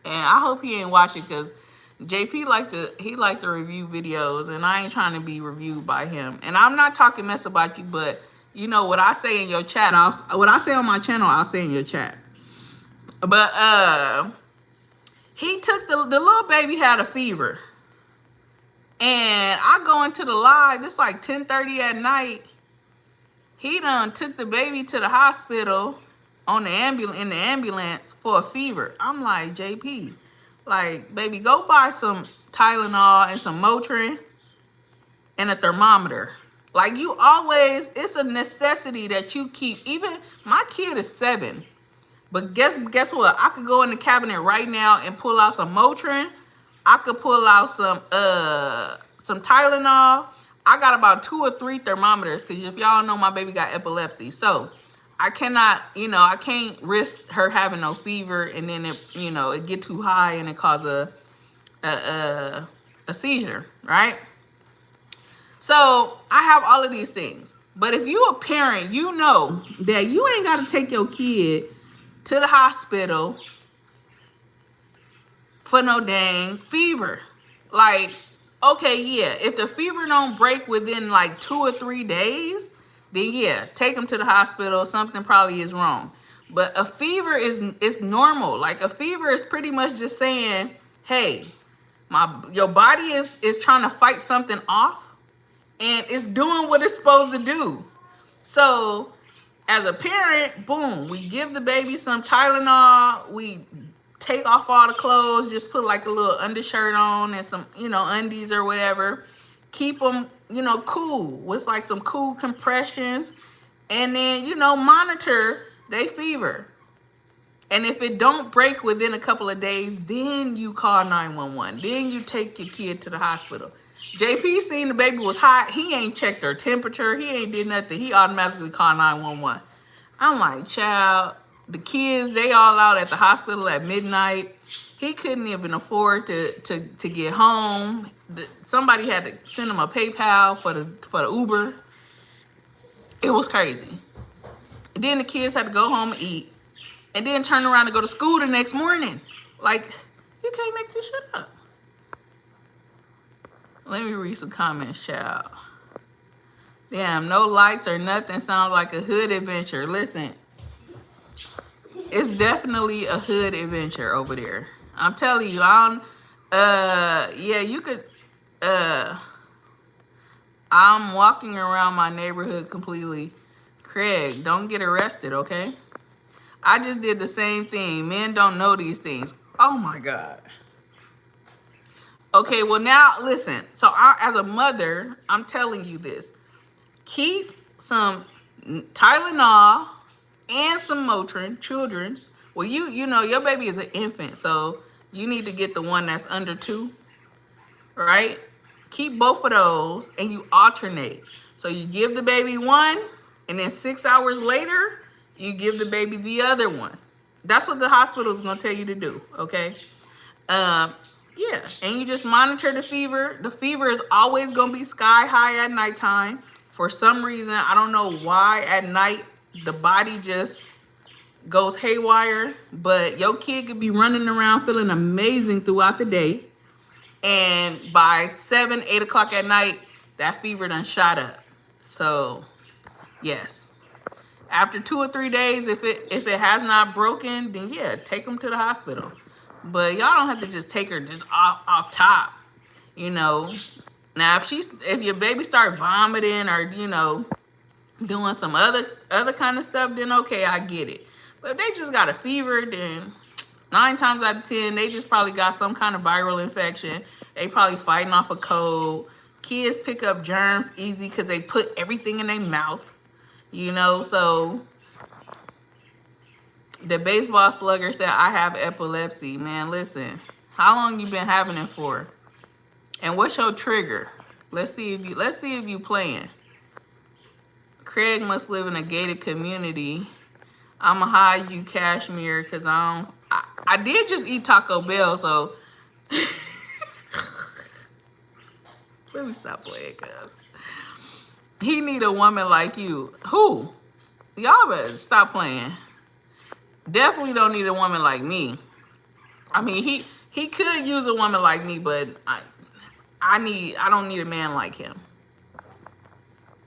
And I hope he ain't watching because JP liked to review videos, and I ain't trying to be reviewed by him. And I'm not talking mess about you, but you know what I say in your chat. What I say on my channel, I'll say in your chat. But he took the little baby had a fever, and I go into the live. It's like 10:30 at night. He done took the baby to the hospital in the ambulance for a fever. I'm like, JP. Like, baby, go buy some Tylenol and some Motrin and a thermometer. Like, you always, it's a necessity that you keep. Even my kid is 7. But guess what? I could go in the cabinet right now and pull out some Motrin. I could pull out some Tylenol. I got about 2 or 3 thermometers because if y'all know, my baby got epilepsy. So I cannot, I can't risk her having no fever and then it get too high and it cause a seizure, right? So I have all of these things. But if you a parent, you know that you ain't got to take your kid to the hospital for no dang fever. Like, okay, yeah, if the fever don't break within like 2 or 3 days, then yeah, take them to the hospital. Something probably is wrong. But a fever is normal. Like a fever is pretty much just saying, hey, your body is trying to fight something off and it's doing what it's supposed to do. So as a parent, boom, we give the baby some Tylenol. We take off all the clothes, just put like a little undershirt on and some, undies or whatever. Keep them, cool with like some cool compressions. And then, monitor they fever. And if it don't break within a couple of days, then you call 911. Then you take your kid to the hospital. JP seen the baby was hot. He ain't checked her temperature. He ain't did nothing. He automatically called 911. I'm like, child, the kids, they all out at the hospital at midnight. He couldn't even afford to get home. Somebody had to send him a PayPal for the Uber. It was crazy. And then the kids had to go home and eat. And then turn around and go to school the next morning. Like, you can't make this shit up. Let me read some comments, child. Damn, no lights or nothing sounds like a hood adventure. Listen, it's definitely a hood adventure over there. I'm telling you, you could, I'm walking around my neighborhood completely. Craig, don't get arrested, okay? I just did the same thing. Men don't know these things. Oh my God. Okay, well now listen. So as a mother, I'm telling you this. Keep some Tylenol and some Motrin, children's. Well, you know your baby is an infant, so you need to get the one that's under 2, right? Keep both of those and you alternate. So you give the baby one, and then 6 hours later, you give the baby the other one. That's what the hospital is going to tell you to do, okay? Yeah, and you just monitor the fever. The fever is always going to be sky high at nighttime. For some reason, I don't know why at night the body just goes haywire, but your kid could be running around feeling amazing throughout the day, and by 7, 8 o'clock at night, that fever done shot up. So, yes. After 2 or 3 days, if it has not broken, then yeah, take them to the hospital. But y'all don't have to just take her just off top, you know. Now, if your baby start vomiting or, you know, doing some other kind of stuff, then okay, I get it. But if they just got a fever, then 9 times out of 10, they just probably got some kind of viral infection. They probably fighting off a cold. Kids pick up germs easy because they put everything in their mouth, you know. So the baseball slugger said, I have epilepsy. Man, listen, how long you been having it for? And what's your trigger? Let's see if you playing. Craig must live in a gated community. I'ma hide you, Cashmere, because I did just eat Taco Bell, so let me stop playing, cuz. He need a woman like you. Who? Y'all better stop playing. Definitely don't need a woman like me. I mean, he could use a woman like me, but I don't need a man like him.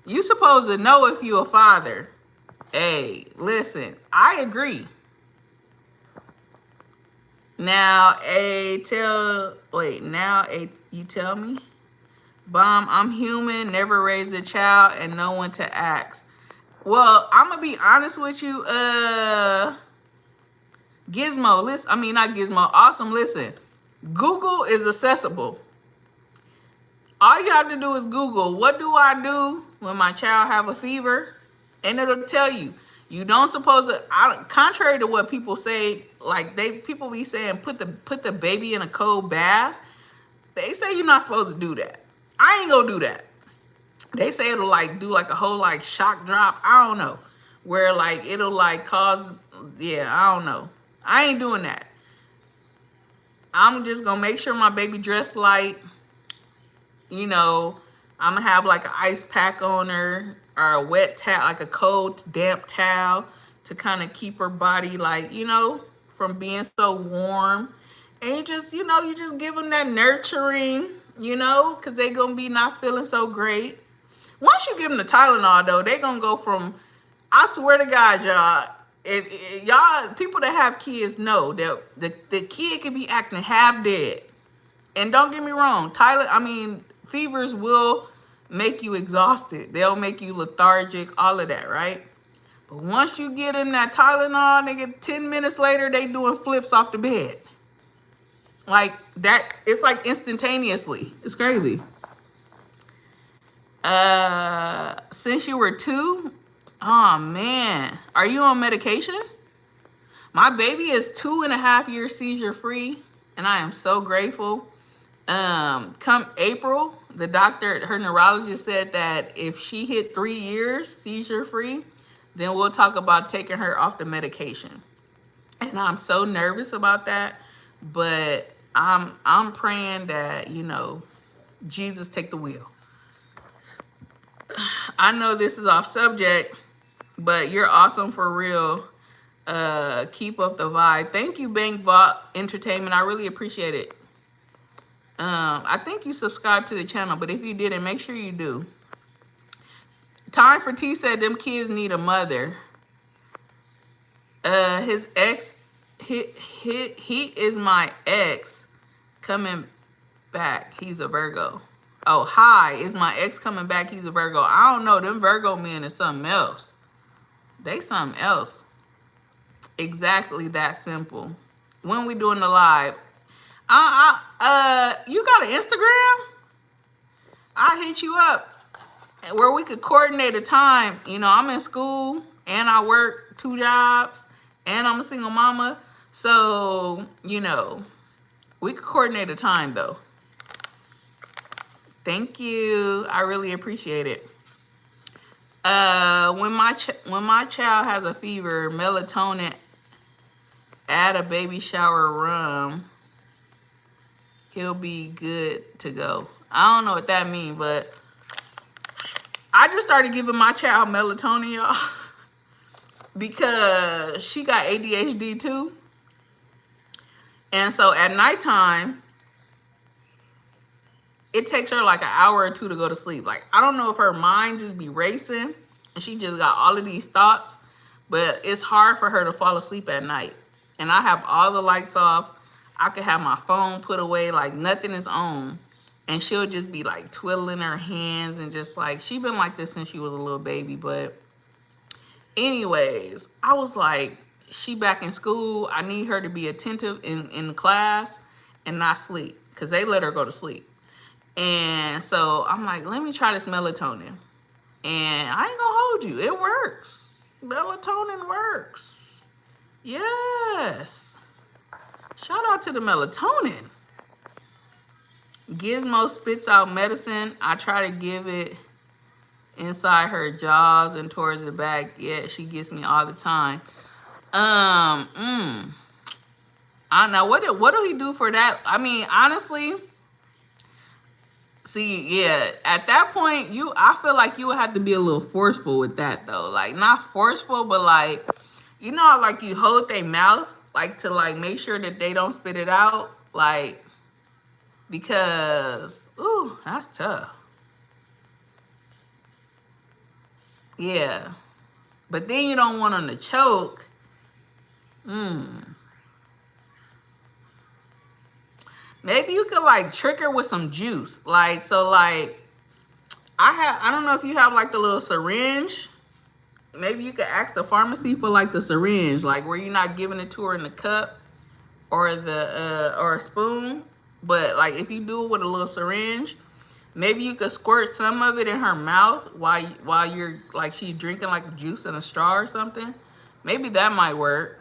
You supposed to know if you a father. Hey, listen, I agree. Now you tell me? Bomb, I'm human, never raised a child, and no one to ask. Well, I'm gonna be honest with you, Gizmo, listen, I mean, not Gizmo, Awesome, listen. Google is accessible. All you have to do is Google, what do I do when my child have a fever? And it'll tell you. You don't supposed to, contrary to what people say, like people be saying, put the baby in a cold bath. They say you're not supposed to do that. I ain't gonna do that. They say it'll like do like a whole like shock drop. I don't know. Where like it'll like cause, yeah, I don't know. I ain't doing that. I'm just gonna make sure my baby dressed light. You know, I'm gonna have like an ice pack on her or a wet towel, like a cold, damp towel to kind of keep her body like, you know, from being so warm. And you just give them that nurturing, you know, because they're gonna be not feeling so great. Once you give them the Tylenol, though, they're gonna go from, I swear to God, y'all, if y'all, people that have kids know that the kid can be acting half dead. And don't get me wrong, fevers will make you exhausted. They'll make you lethargic, all of that, right? But once you get in that Tylenol, nigga, 10 minutes later, they doing flips off the bed. Like that, it's like instantaneously. It's crazy. Since you were 2, oh man, are you on medication? My baby is 2.5 years seizure free, and I am so grateful. Come April, her neurologist said that if she hit 3 years seizure free, then we'll talk about taking her off the medication. And I'm so nervous about that, but I'm praying that, you know, Jesus take the wheel. I know this is off subject, but you're awesome for real. Keep up the vibe. Thank you, Bank Vault Entertainment. I really appreciate it. I think you subscribed to the channel, but if you didn't, make sure you do. Time for T said them kids need a mother. His ex, he is my ex coming back. He's a Virgo. Oh, hi, is my ex coming back? He's a Virgo. I don't know. Them Virgo men is something else. They something else. Exactly that simple. When we doing the live, you got an Instagram? I'll hit you up where we could coordinate a time. You know, I'm in school and I work 2 jobs and I'm a single mama. So, you know, we could coordinate a time though. Thank you. I really appreciate it. When my child has a fever, melatonin, add a baby shower rum, he'll be good to go. I don't know what that means, but I just started giving my child melatonin, y'all, because she got ADHD too. And so at nighttime, it takes her like an hour or 2 to go to sleep. Like, I don't know if her mind just be racing and she just got all of these thoughts, but it's hard for her to fall asleep at night. And I have all the lights off. I could have my phone put away, like nothing is on. And she'll just be like twiddling her hands and just like, she been like this since she was a little baby. But anyways, I was like, she back in school. I need her to be attentive in class and not sleep, because they let her go to sleep. And so I'm like, let me try this melatonin. And I ain't gonna hold you. It works. Melatonin works. Yes. Shout out to the melatonin. Gizmo spits out medicine. I try to give it inside her jaws and towards the back. Yeah, she gets me all the time. I don't know. What do he do for that? I mean, honestly, see, yeah, at that point, I feel like you would have to be a little forceful with that, though. Like, not forceful, but like, you know how like you hold their mouth, like to like make sure that they don't spit it out, like, because, ooh, that's tough. Yeah. But then you don't want them to choke. Maybe you could like trick her with some juice. Like, so like, I don't know if you have like the little syringe. Maybe you could ask the pharmacy for like the syringe, like where you're not giving it to her in the cup or or a spoon. But like if you do it with a little syringe, maybe you could squirt some of it in her mouth while you're like she's drinking like juice in a straw or something. Maybe that might work.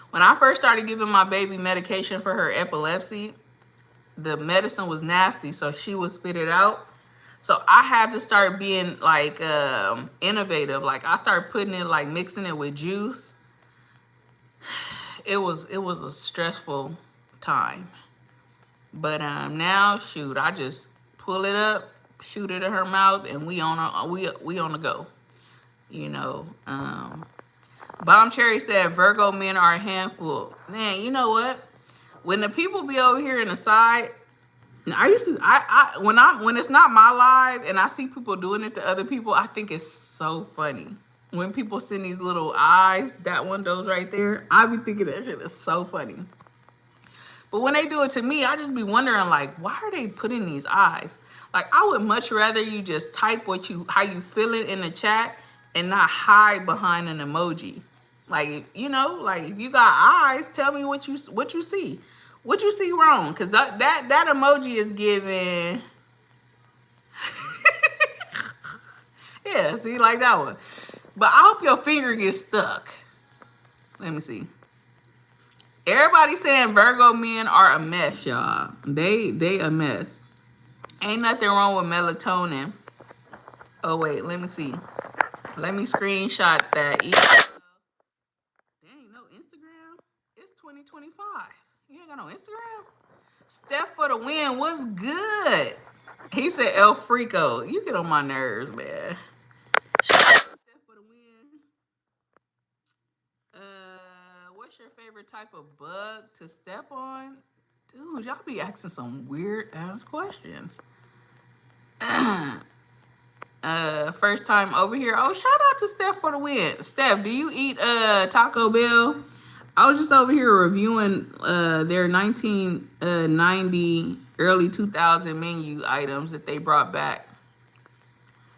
When I first started giving my baby medication for her epilepsy, the medicine was nasty, so she would spit it out. So I had to start being like innovative. Like I started putting it, like mixing it with juice. It was a stressful time. But now, shoot, I just pull it up, shoot it in her mouth, and we on the go. You know. Bomb Cherry said Virgo men are a handful. Man, you know what? When the people be over here in the side, when it's not my live and I see people doing it to other people, I think it's so funny. When people send these little eyes, that one, those right there, I be thinking that shit is so funny. But when they do it to me, I just be wondering, like, why are they putting these eyes? Like, I would much rather you just type how you feel it in the chat and not hide behind an emoji. Like, you know, like if you got eyes, tell me what you see. What you see wrong? Because that emoji is giving. Yeah, see, like that one. But I hope your finger gets stuck. Let me see. Everybody saying Virgo men are a mess, y'all. They a mess. Ain't nothing wrong with melatonin. Oh, wait, let me see. Let me screenshot that. Dang, no Instagram? It's 2025. You ain't got no Instagram? Steph for the win. What's good? He said El Frico. You get on my nerves, man. Steph for the win. What's your favorite type of bug to step on? Dude, y'all be asking some weird ass questions. First time over here. Oh, shout out to Steph for the win. Steph, do you eat Taco Bell? I was just over here reviewing their 1990 early 2000 menu items that they brought back.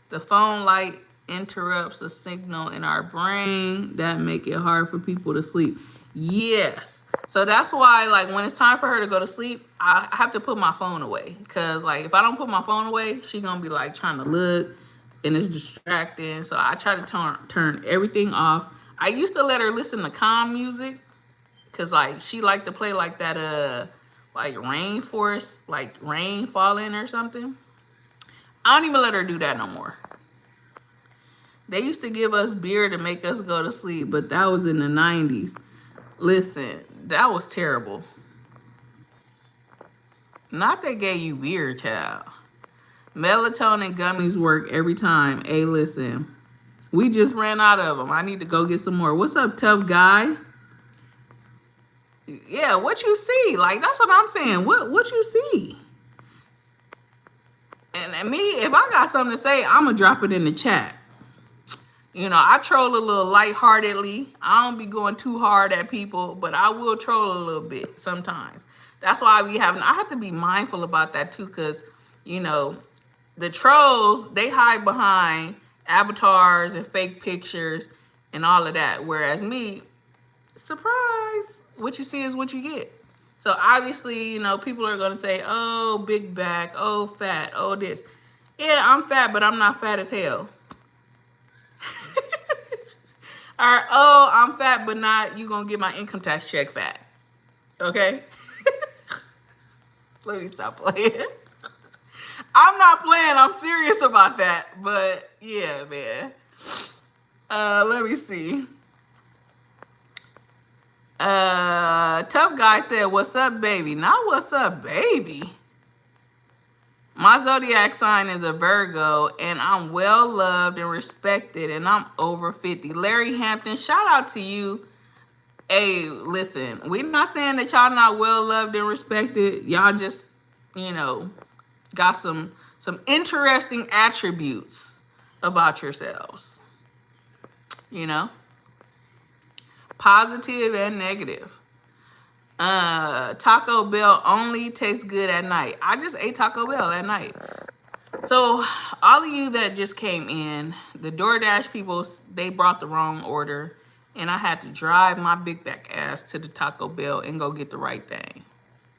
The phone light interrupts a signal in our brain that make it hard for people to sleep. Yes. So that's why, like, when it's time for her to go to sleep, I have to put my phone away. Because, like, if I don't put my phone away, she going to be, like, trying to look, and it's distracting. So I try to turn everything off. I used to let her listen to calm music. Because, like, she liked to play, like, that, like, rainforest, like, rain falling or something. I don't even let her do that no more. They used to give us beer to make us go to sleep, but that was in the 90s. Listen, that was terrible. Not they gave you beer, child. Melatonin gummies work every time. Hey, listen, we just ran out of them. I need to go get some more. What's up, tough guy? Yeah, what you see? Like, that's what I'm saying. What you see? And me, if I got something to say, I'm going to drop it in the chat. You know, I troll a little lightheartedly. I don't be going too hard at people, but I will troll a little bit sometimes. That's why I have to be mindful about that too, because, you know, the trolls, they hide behind avatars and fake pictures and all of that. Whereas me, surprise, what you see is what you get. So obviously, you know, people are going to say, oh, big back, oh, fat, oh, this. Yeah, I'm fat, but I'm not fat as hell. All right, oh, I'm fat, but not you gonna get my income tax check fat. Okay? Let me stop playing. I'm not playing, I'm serious about that. But yeah, man. Let me see. Tough guy said, what's up, baby? Not what's up, baby. My zodiac sign is a Virgo, and I'm well loved and respected, and I'm over 50. Larry Hampton, shout out to you. Hey, listen, we're not saying that y'all not well loved and respected. Y'all just, you know, got some interesting attributes about yourselves. You know? Positive and negative. Taco Bell only tastes good at night. I just ate Taco Bell at night. So all of you that just came in, the DoorDash people, they brought the wrong order, and I had to drive my big back ass to the Taco Bell and go get the right thing,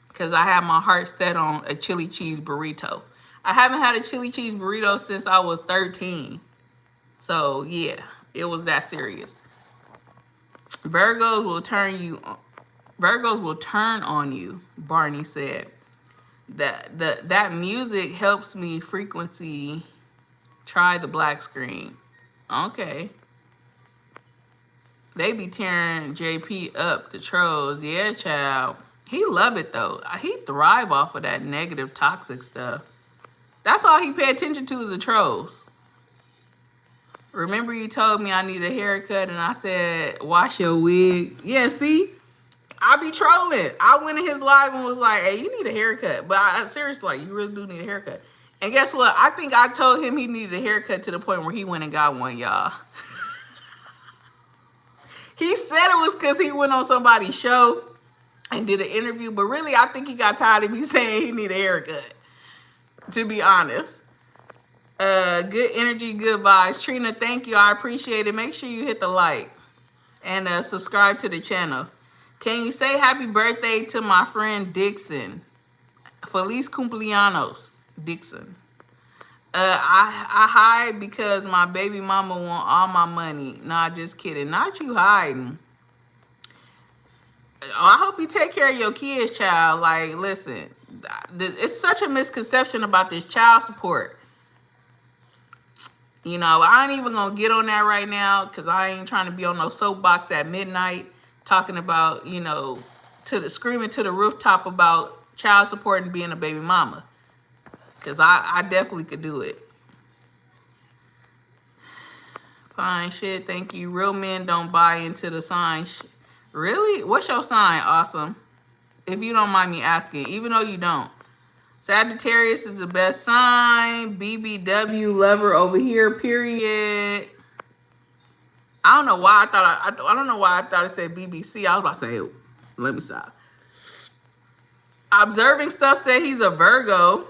because I had my heart set on a chili cheese burrito. I haven't had a chili cheese burrito since I was 13. So yeah, it was that serious. Virgos will turn on you, Barney said. That music helps me frequency. Try the black screen. Okay. They be tearing JP up, the trolls. Yeah, child. He love it, though. He thrive off of that negative, toxic stuff. That's all he pay attention to is the trolls. Remember you told me I need a haircut, and I said, wash your wig. Yeah, see? I be trolling. I went in his live and was like, hey, you need a haircut. But I seriously, like, you really do need a haircut. And guess what? I think I told him he needed a haircut to the point where he went and got one, y'all. He said it was because he went on somebody's show and did an interview. But really, I think he got tired of me saying he need a haircut, to be honest. Good energy, good vibes. Trina, thank you. I appreciate it. Make sure you hit the like and subscribe to the channel. Can you say happy birthday to my friend Dixon? Feliz cumpleaños, Dixon. I hide because my baby mama want all my money. Nah, just kidding. Not you hiding. I hope you take care of your kids, child. Like, listen, it's such a misconception about this child support. You know, I ain't even gonna get on that right now because I ain't trying to be on no soapbox at midnight talking about, you know, screaming to the rooftop about child support and being a baby mama. Because I definitely could do it. Fine shit, thank you. Real men don't buy into the sign. Really? What's your sign, Awesome? If you don't mind me asking, even though you don't. Sagittarius is the best sign. BBW lover over here, period. I don't know why I don't know why I thought it said BBC. I was about to say, let me stop. Observing stuff said he's a Virgo.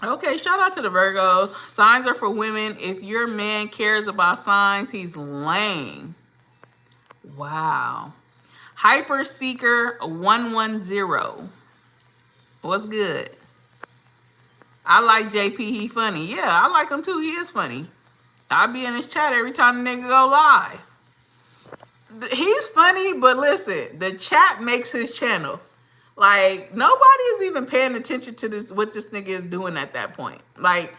Okay, shout out to the Virgos. Signs are for women. If your man cares about signs, he's lame. Wow. Hyper Seeker 110. What's good? I like JP. He funny. Yeah, I like him too. He is funny. I'll be in his chat every time the nigga go live. He's funny, but listen, the chat makes his channel. Like, nobody is even paying attention to this, what this nigga is doing at that point. Like,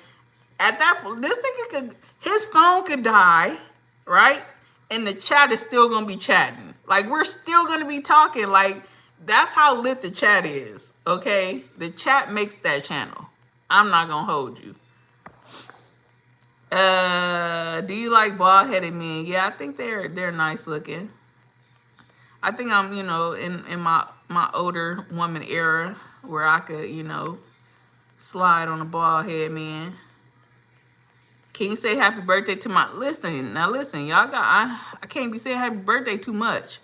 at that point, this nigga could, his phone could die, right? And the chat is still gonna be chatting. Like, we're still gonna be talking. Like, that's how lit the chat is, okay? The chat makes that channel. I'm not gonna hold you. Do you like bald-headed men? Yeah, I think they're nice looking. I think I'm, in my older woman era where I could, slide on a bald-head man. Can you say happy birthday to my... Listen, y'all got... I can't be saying happy birthday too much.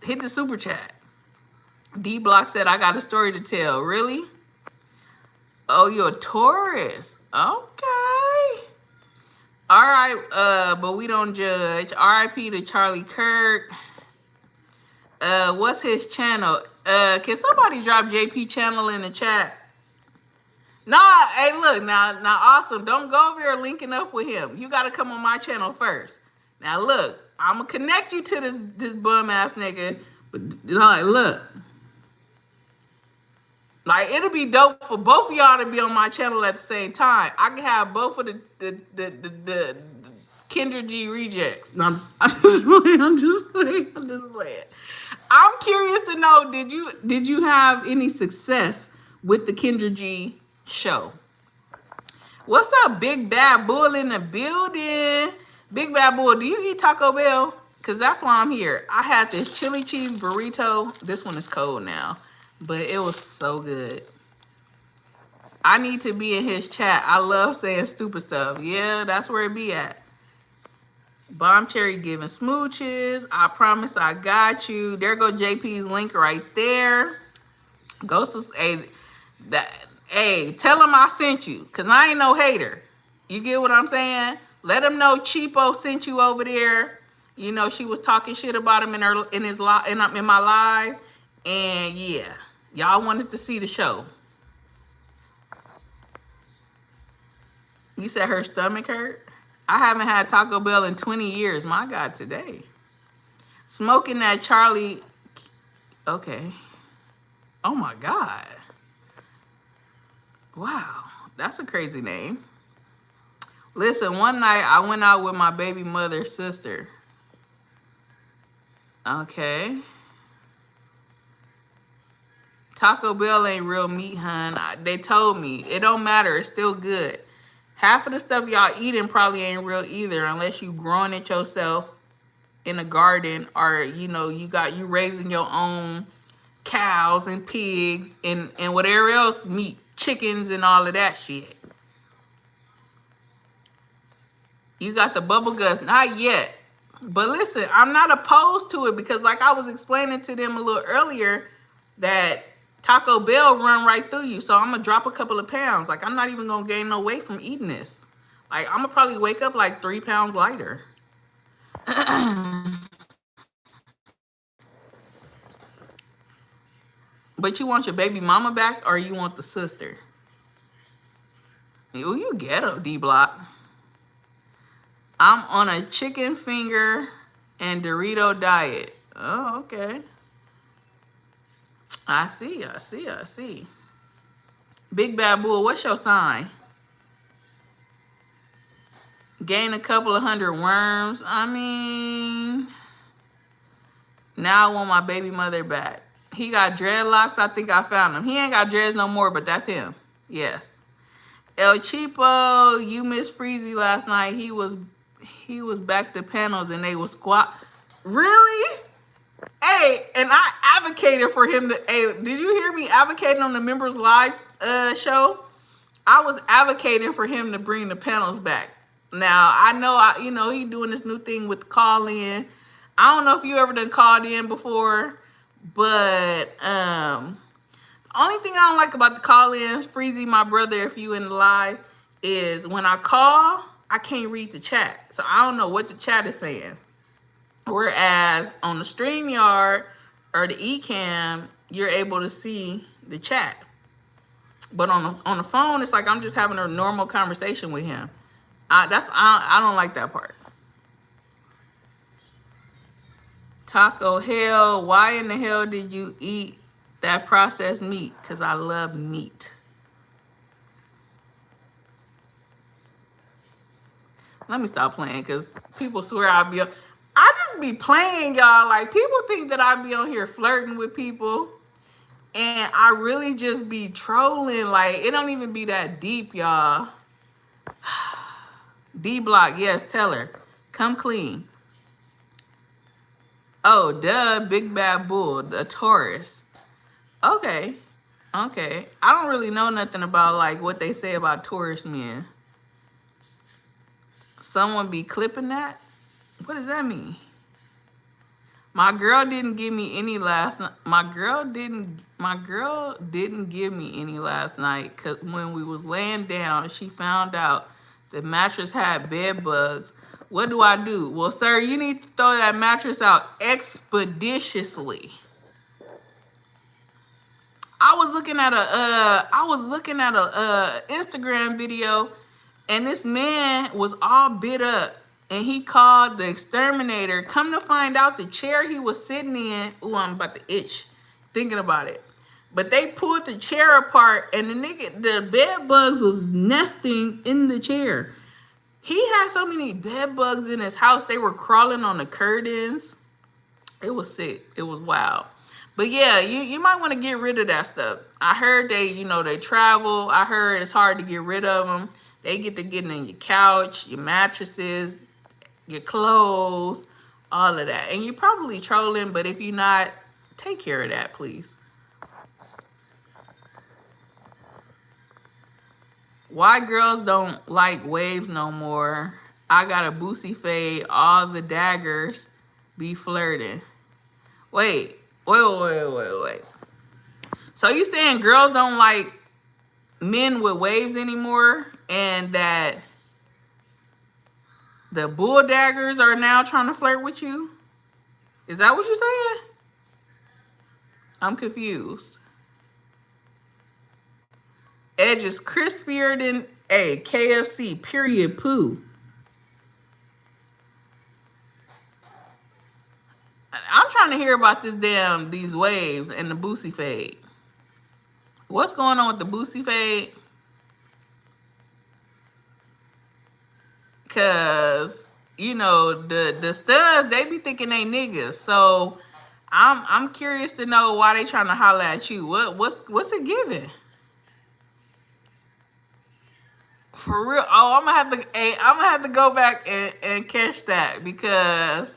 Hit the super chat. D-Block said, I got a story to tell. Really? Oh, you're a Taurus. Okay. All right, but we don't judge. R.I.P. to Charlie Kirk. What's his channel? Can somebody drop JP channel in the chat? Nah, hey, look, now, awesome. Don't go over here linking up with him. You got to come on my channel first. Now, look, I'm going to connect you to this bum-ass nigga. But, like, look. Like, it'll be dope for both of y'all to be on my channel at the same time. I can have both of the Kendra G rejects. No, I'm just playing. I'm curious to know, did you have any success with the Kendra G show? What's up, Big Bad Bull in the building? Big Bad Bull, do you eat Taco Bell? Because that's why I'm here. I had this chili cheese burrito. This one is cold now, but it was so good. I need to be in his chat. I love saying stupid stuff. Yeah, that's where it be at. Bomb Cherry giving smooches. I promise I got you. There go JP's link right there. Go to hey, tell him I sent you, because I ain't no hater. You get what I'm saying? Let him know Cheapo sent you over there. You know, she was talking shit about him in my live. And yeah, y'all wanted to see the show. You said her stomach hurt? I haven't had Taco Bell in 20 years. My God, today. Smoking that Charlie. Okay. Oh my God. Wow. That's a crazy name. Listen, one night I went out with my baby mother's sister. Okay. Taco Bell ain't real meat, hun. They told me. It don't matter. It's still good. Half of the stuff y'all eating probably ain't real either, unless you growing it yourself in a garden, or you raising your own cows and pigs and whatever else, meat, chickens and all of that shit. You got the bubble guts, not yet. But listen, I'm not opposed to it, because like I was explaining to them a little earlier, that Taco Bell run right through you. So I'm going to drop a couple of pounds. Like, I'm not even going to gain no weight from eating this. Like, I'm going to probably wake up like 3 pounds lighter. But you want your baby mama back, or you want the sister? Oh, you ghetto, D-Block. I'm on a chicken finger and Dorito diet. Oh, okay. I see. Big Bad Bull, what's your sign? Gain a couple of 100 worms. I mean, now I want my baby mother back. He got dreadlocks. I think I found him. He ain't got dreads no more, but that's him. Yes. El Cheapo, you missed Freezy last night. He was back to panels and they was squat. Really? Hey, and I advocated for him to. Hey, did you hear me advocating on the Members Live show? I was advocating for him to bring the panels back. Now I know, he doing this new thing with call in. I don't know if you ever done called in before, but Only thing I don't like about the call-ins, Freezy, my brother, if you in the live, is when I call, I can't read the chat. So I don't know what the chat is saying. Whereas on the StreamYard or the eCam, you're able to see the chat. But on the phone, it's like I'm just having a normal conversation with him. I don't like that part. Taco hell, why in the hell did you eat that processed meat? Because I love meat. Let me stop playing because people swear I just be playing, y'all. Like, people think that I be on here flirting with people. And I really just be trolling. Like, it don't even be that deep, y'all. D-Block, yes, tell her. Come clean. Oh, duh, big bad bull, the Taurus. Okay. I don't really know nothing about, like, what they say about Taurus men. Someone be clipping that? What does that mean? My girl didn't give me any last night. My girl didn't give me any last night because when we was laying down, she found out the mattress had bed bugs. What do I do? Well, sir, you need to throw that mattress out expeditiously. I was looking at a Instagram video, and this man was all bit up. And he called the exterminator. Come to find out, the chair he was sitting in. Ooh, I'm about to itch thinking about it. But they pulled the chair apart, and the bed bugs was nesting in the chair. He had so many bed bugs in his house. They were crawling on the curtains. It was sick. It was wild. But yeah, you might want to get rid of that stuff. I heard they travel. I heard it's hard to get rid of them. They get to getting in your couch, your mattresses, your clothes, all of that. And you're probably trolling, but if you're not, take care of that, please. Why girls don't like waves no more? I got a boosie fade, all the daggers be flirting. Wait. So you saying girls don't like men with waves anymore, and that the bull daggers are now trying to flirt with you? Is that what you're saying? I'm confused. Edge is crispier than a KFC, period, poo. I'm trying to hear about these waves and the boosie fade. What's going on with the boosie fade? Cause the studs, they be thinking they niggas. So I'm curious to know why they trying to holler at you. What's it giving? For real? Oh, I'm gonna have to go back and catch that, because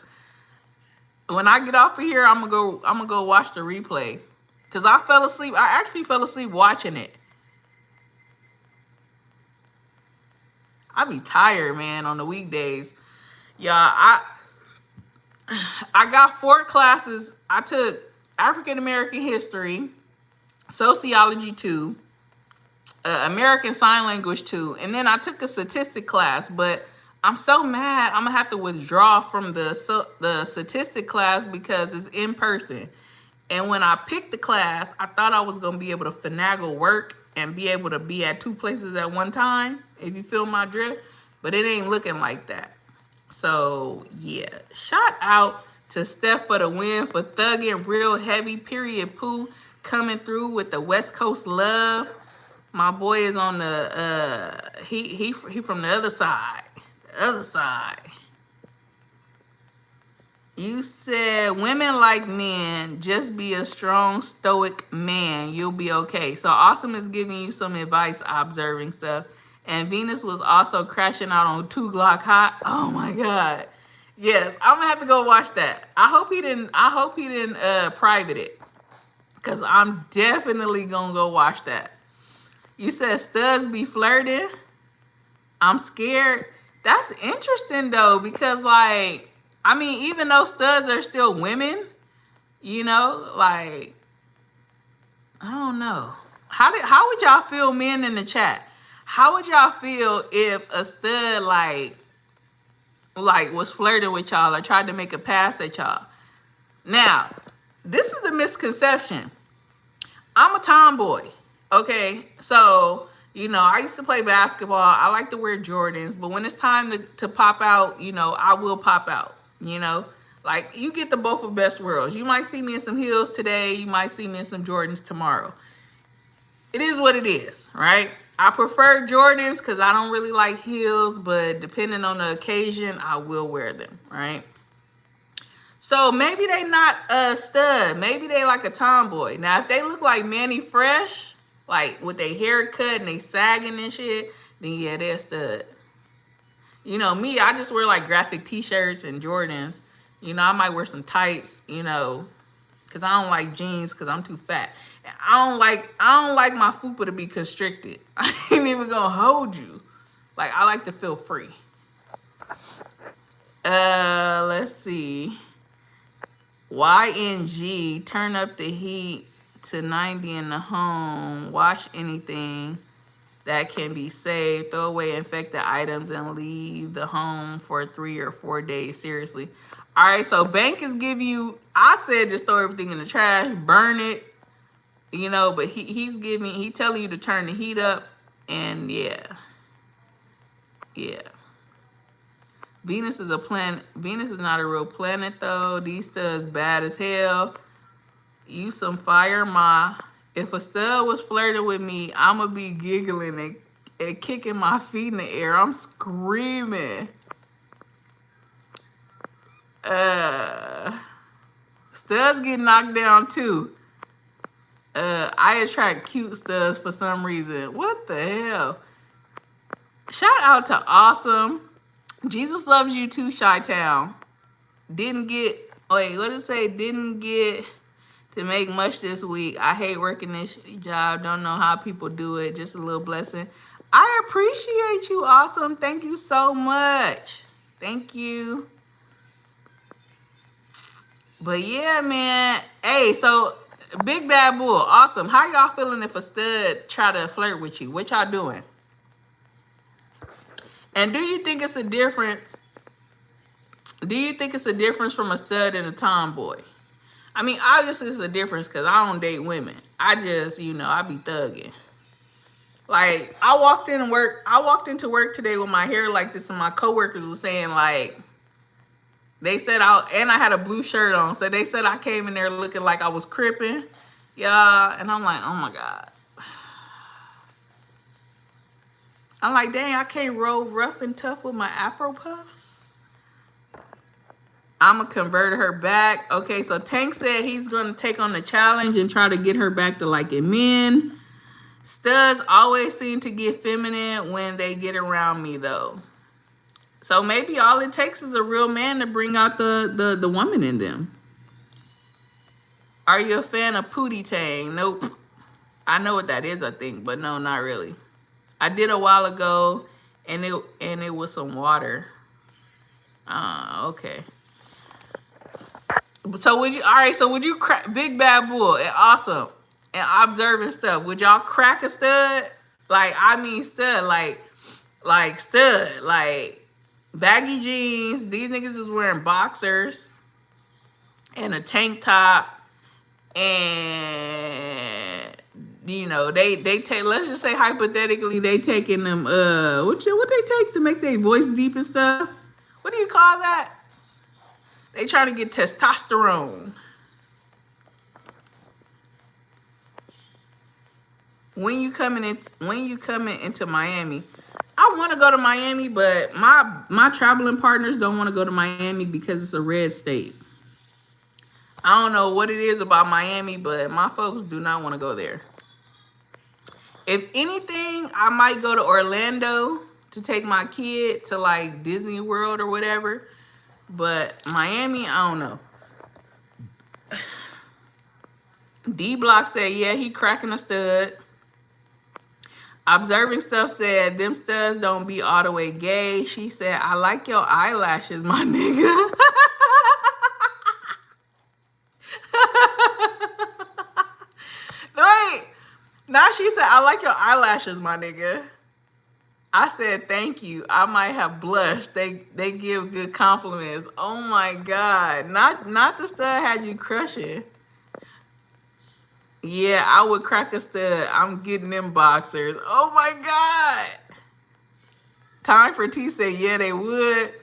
when I get off of here, I'm gonna go watch the replay. Cause I fell asleep. I actually fell asleep watching it. I be tired, man, on the weekdays. Yeah, I got 4 classes. I took African American History, Sociology 2, American Sign Language 2, and then I took a statistic class. But I'm so mad I'm gonna have to withdraw from the statistic class because it's in person. And when I picked the class, I thought I was gonna be able to finagle work and be able to be at 2 places at one time, if you feel my drift. But it ain't looking like that. So yeah, shout out to Steph for the win, for thugging real heavy, period, poo, coming through with the West Coast love. My boy is on the he from the other side. The other side. You said women like men, just be a strong, stoic man. You'll be okay. So Awesome is giving you some advice, observing stuff. And Venus was also crashing out on 2 Glock Hot. Oh my God. Yes, I'm gonna have to go watch that. I hope he didn't private it, because I'm definitely gonna go watch that. You said studs be flirting. I'm scared. That's interesting though, because like, I mean, even though studs are still women, like, I don't know. How would y'all feel, men in the chat? How would y'all feel if a stud like was flirting with y'all or tried to make a pass at y'all? Now, this is a misconception. I'm a tomboy. Okay, so I used to play basketball. I like to wear Jordans, but when it's time to pop out, I will pop out. Like, you get the both of best worlds. You might see me in some heels today. You might see me in some Jordans tomorrow. It is what it is, right? I prefer Jordans because I don't really like heels, but depending on the occasion, I will wear them, right? So maybe they not a stud. Maybe they like a tomboy. Now, if they look like Manny Fresh, like with their hair cut and they sagging and shit, then yeah, they're a stud. Me, I just wear like graphic t-shirts and Jordans. I might wear some tights, because I don't like jeans because I'm too fat. I don't like my fupa to be constricted. I ain't even gonna hold you. Like, I like to feel free. Let's see. YNG, turn up the heat to 90 in the home. Wash anything that can be saved. Throw away infected items and leave the home for 3 or 4 days. Seriously. All right, so Bank is giving you, I said just throw everything in the trash, burn it, but he's telling you to turn the heat up, and yeah. Venus is a planet. Venus is not a real planet, though. These studs bad as hell. You some fire, ma. If a stud was flirting with me, I'ma be giggling and kicking my feet in the air. I'm screaming. Studs get knocked down too. I attract cute studs for some reason. What the hell? Shout out to Awesome. Jesus loves you too, Chi-Town. Didn't get to make much this week. I hate working this job. Don't know how people do it. Just a little blessing. I appreciate you, Awesome. Thank you so much. Thank you. But yeah, man. Hey, so Big Bad Bull, Awesome. How y'all feeling if a stud try to flirt with you? What y'all doing? And do you think it's a difference? Do you think it's a difference from a stud and a tomboy? I mean, obviously it's a difference because I don't date women. I just, I be thugging. Like, I walked into work today with my hair like this, and my coworkers were saying, like, they said I had a blue shirt on, so they said I came in there looking like I was cripping. Yeah, and I'm like, oh my God. I'm like, dang, I can't roll rough and tough with my Afro puffs. I'm going to convert her back. Okay, so Tank said he's going to take on the challenge and try to get her back to liking men. Studs always seem to get feminine when they get around me, though. So maybe all it takes is a real man to bring out the woman in them. Are you a fan of Pootie Tang? Nope. I know what that is, I think, but no, not really. I did a while ago, and it was some water. Okay. So would you crack Big Bad Bull and Awesome and Observing stuff? Would y'all crack a stud? Like, I mean stud, like stud, like baggy jeans. These niggas is wearing boxers and a tank top, and they take, let's just say hypothetically, they taking them what they take to make their voice deep and stuff. What do you call that? They trying to get testosterone. When you coming into Miami, I want to go to Miami, but my traveling partners don't want to go to Miami because it's a red state. I don't know what it is about Miami, but my folks do not want to go there. If anything, I might go to Orlando to take my kid to like Disney World or whatever. But Miami, I don't know. D Block said, yeah, he cracking a stud. Observing stuff said, them studs don't be all the way gay. She said, I like your eyelashes, my nigga. Now she said, I like your eyelashes, my nigga. I said, thank you. I might have blushed. They give good compliments. Oh my God. Not the stud had you crushing. Yeah, I would crack a stud. I'm getting them boxers. Oh my God. Time for T said, yeah, they would.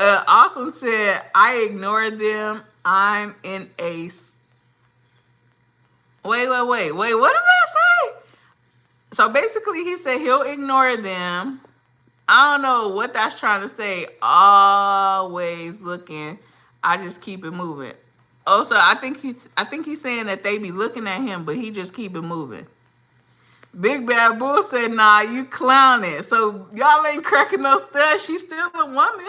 Awesome said, I ignore them. I'm in a... Wait. What does that say? So basically he said he'll ignore them. I don't know what that's trying to say. Always looking. I just keep it moving. Oh, so I think he's saying that they be looking at him, but he just keep it moving. Big Bad Bull said, nah, you clowning. So y'all ain't cracking no stud. She's still a woman.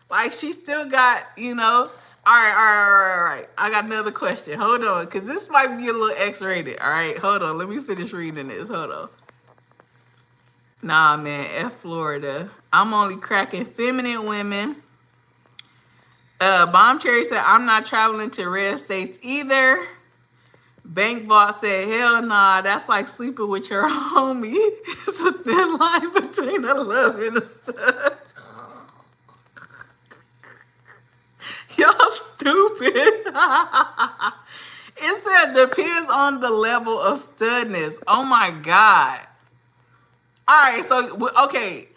Like, she still got, you know. All right. I got another question. Hold on, because this might be a little X-rated. All right, hold on. Let me finish reading this. Hold on. Nah, man, F Florida. I'm only cracking feminine women. Bomb Cherry said, I'm not traveling to red states either. Bank Vault said, hell nah, that's like sleeping with your homie. It's a thin line between a love and a stud. Y'all stupid. It said depends on the level of studness. Oh my God. All right, so, okay.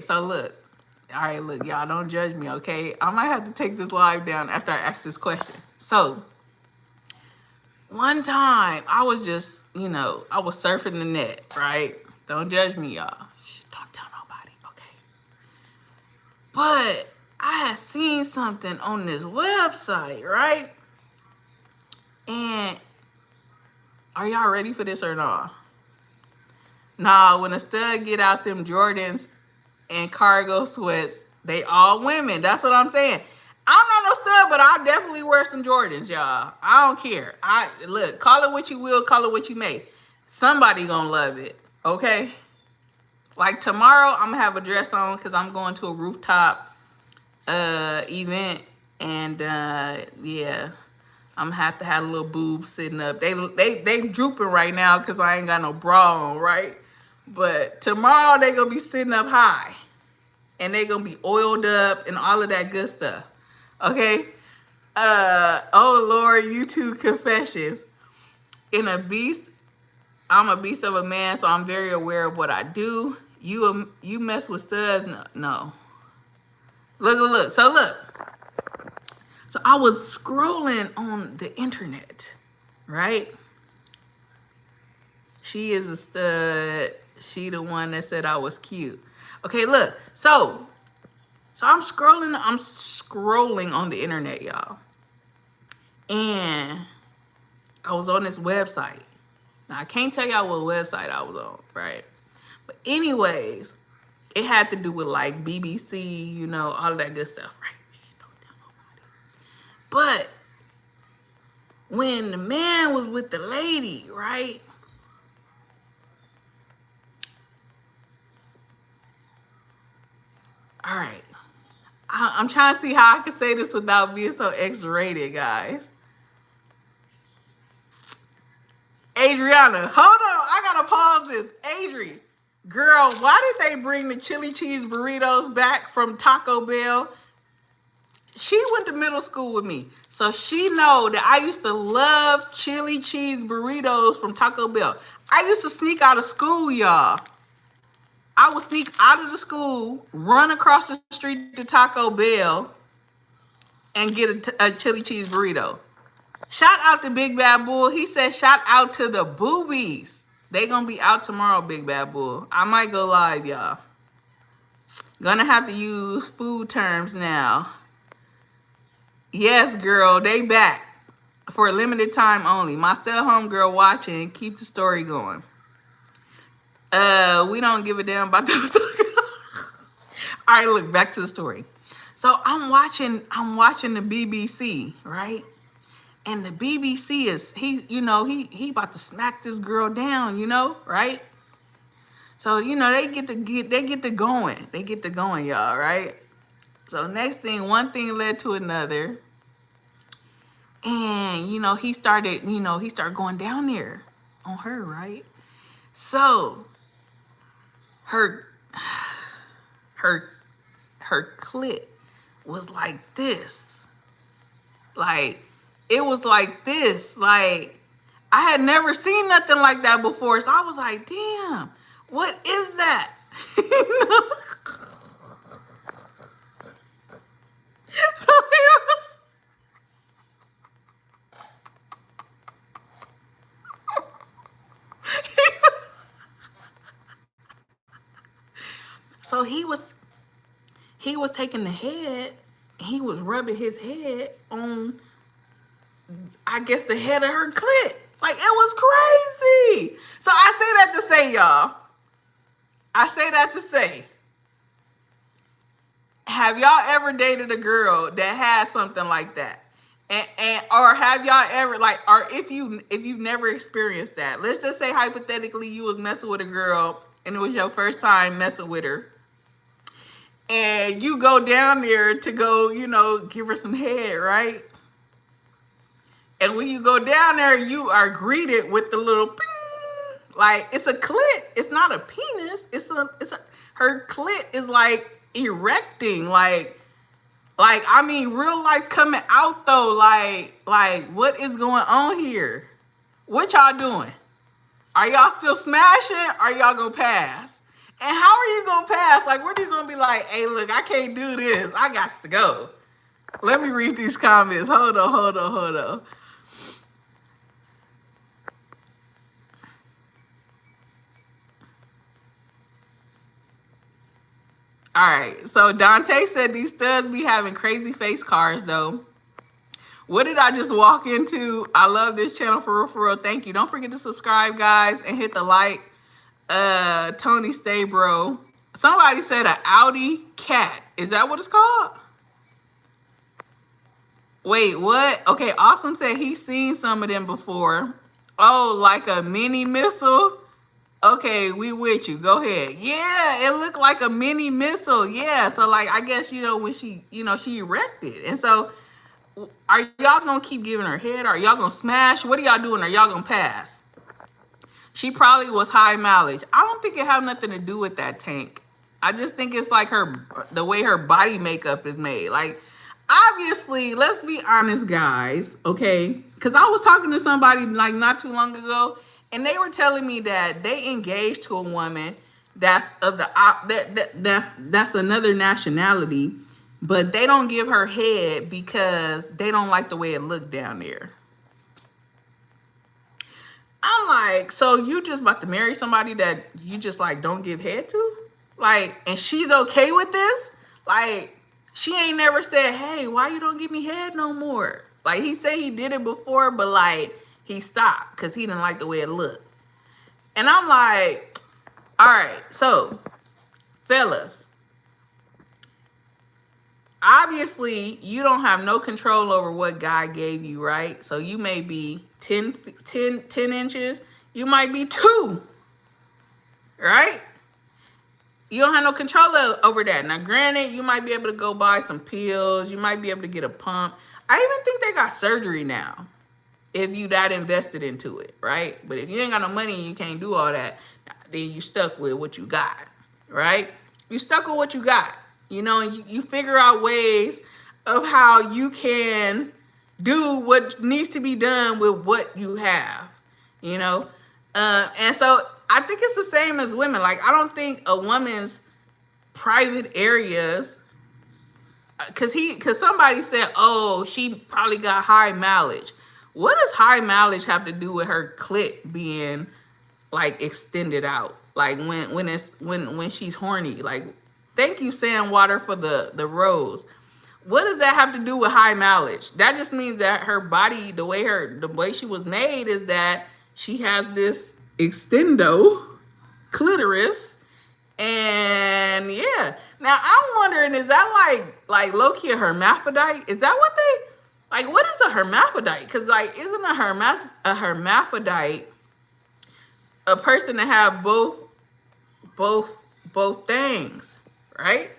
So look. All right, look, y'all don't judge me, okay? I might have to take this live down after I ask this question. So, one time, I was just, you know, I was surfing the net, right? Don't judge me, y'all. Shh, don't tell nobody, okay? But I had seen something on this website, right? And are y'all ready for this or not? Nah, when a stud get out them Jordans and cargo sweats, they all women. That's what I'm saying. I'm not no stud, but I definitely wear some Jordans, y'all. I don't care. Look, call it what you will, call it what you may. Somebody gonna love it, okay? Like tomorrow, I'm gonna have a dress on because I'm going to a rooftop event, and yeah, I'm gonna have to have a little boobs sitting up. They drooping right now because I ain't got no bra on, right? But tomorrow they gonna be sitting up high, and they gonna be oiled up and all of that good stuff. Okay. Oh Lord, YouTube confessions. I'm a beast of a man, so I'm very aware of what I do. You mess with studs? No. Look. So I was scrolling on the internet, right? She is a stud. She the one that said I was cute. Okay, look. So I'm scrolling on the internet, y'all. And I was on this website. Now, I can't tell y'all what website I was on, right? But anyways, it had to do with like BBC, you know, all of that good stuff, right? Don't tell nobody. But when the man was with the lady, right? All right. I'm trying to see how I can say this without being so X-rated, guys. Adriana, hold on. I gotta pause this. Adri, girl, why did they bring the chili cheese burritos back from Taco Bell? She went to middle school with me, so she know that I used to love chili cheese burritos from Taco Bell. I used to sneak out of school, y'all. I would sneak out of the school, run across the street to Taco Bell, and get a chili cheese burrito. Shout out to Big Bad Bull. He said shout out to the boobies. They gonna be out tomorrow, Big Bad Bull. I might go live, y'all. Gonna have to use food terms now. Yes, girl, they back. For a limited time only. My stay-at-home girl watching. Keep the story going. We don't give a damn about those. All right, look, back to the story. So I'm watching the BBC, right? And the BBC is he about to smack this girl down, you know, right? So, you know, they get to going, y'all, right? So next thing, one thing led to another. And, you know, he started going down there on her, right? So her her her clit was like this. Like, it was like this. Like, I had never seen nothing like that before. So I was like, damn, what is that? You know? So he was taking the head, he was rubbing his head on, I guess, the head of her clit. Like, it was crazy. So I say that to say, y'all, I say that to say, have y'all ever dated a girl that had something like that? And or have y'all ever, like, or if you've never experienced that, let's just say hypothetically you was messing with a girl and it was your first time messing with her, and you go down there to go, you know, give her some head, right? And when you go down there, you are greeted with the little ping. Like, it's a clit. It's not a penis. It's a her clit is like erecting, like I mean, real life coming out though. Like what is going on here? What y'all doing? Are y'all still smashing? Are y'all gonna pass? And how are you gonna pass? Like, what are you gonna be like? Hey, look, I can't do this. I got to go. Let me read these comments. Hold on. All right, so Dante said these studs be having crazy face cars though. What did I just walk into? I love this channel, for real. Thank you. Don't forget to subscribe, guys, and hit the like. Tony Stay Bro. Somebody said an Audi cat. Is that what it's called? Wait, what? Okay, Awesome said he's seen some of them before. Oh, like a mini missile? Okay, we with you. Go ahead. Yeah, it looked like a mini missile. Yeah, so like, I guess, you know, when she, you know, she erected. And so, are y'all gonna keep giving her head? Are y'all gonna smash? What are y'all doing? Are y'all gonna pass? She probably was high mileage. I don't think it have nothing to do with that, Tank. I just think it's like the way her body makeup is made. Like, obviously, let's be honest, guys, okay? Because I was talking to somebody like not too long ago, and they were telling me that they engaged to a woman that's of the that's another nationality, but they don't give her head because they don't like the way it looked down there. I'm like, so you just about to marry somebody that you just like don't give head to? Like, and she's okay with this? Like, she ain't never said, hey, why you don't give me head no more? Like, he said he did it before, but like, he stopped because he didn't like the way it looked. And I'm like, all right, so, fellas, obviously, you don't have no control over what God gave you, right? So you may be 10 inches. You might be 2, right? You don't have no control over that. Now, granted, you might be able to go buy some pills. You might be able to get a pump. I even think they got surgery now if you that invested into it, right? But if you ain't got no money and you can't do all that, then you stuck with what you got, right? You stuck with what you got. You know, you figure out ways of how you can do what needs to be done with what you have, you know? And so I think it's the same as women. Like, I don't think a woman's private areas, because somebody said, oh, she probably got high mileage. What does high mileage have to do with her clit being like extended out? Like when she's horny? Like, thank you, Sandwater, for the rose. What does that have to do with high mileage? That just means that her body, the way she was made, is that she has this extendo clitoris, and yeah. Now I'm wondering, is that like low-key a hermaphrodite? Is that what they like? What is a hermaphrodite? Because like, isn't a hermaphrodite a person that have both things, right?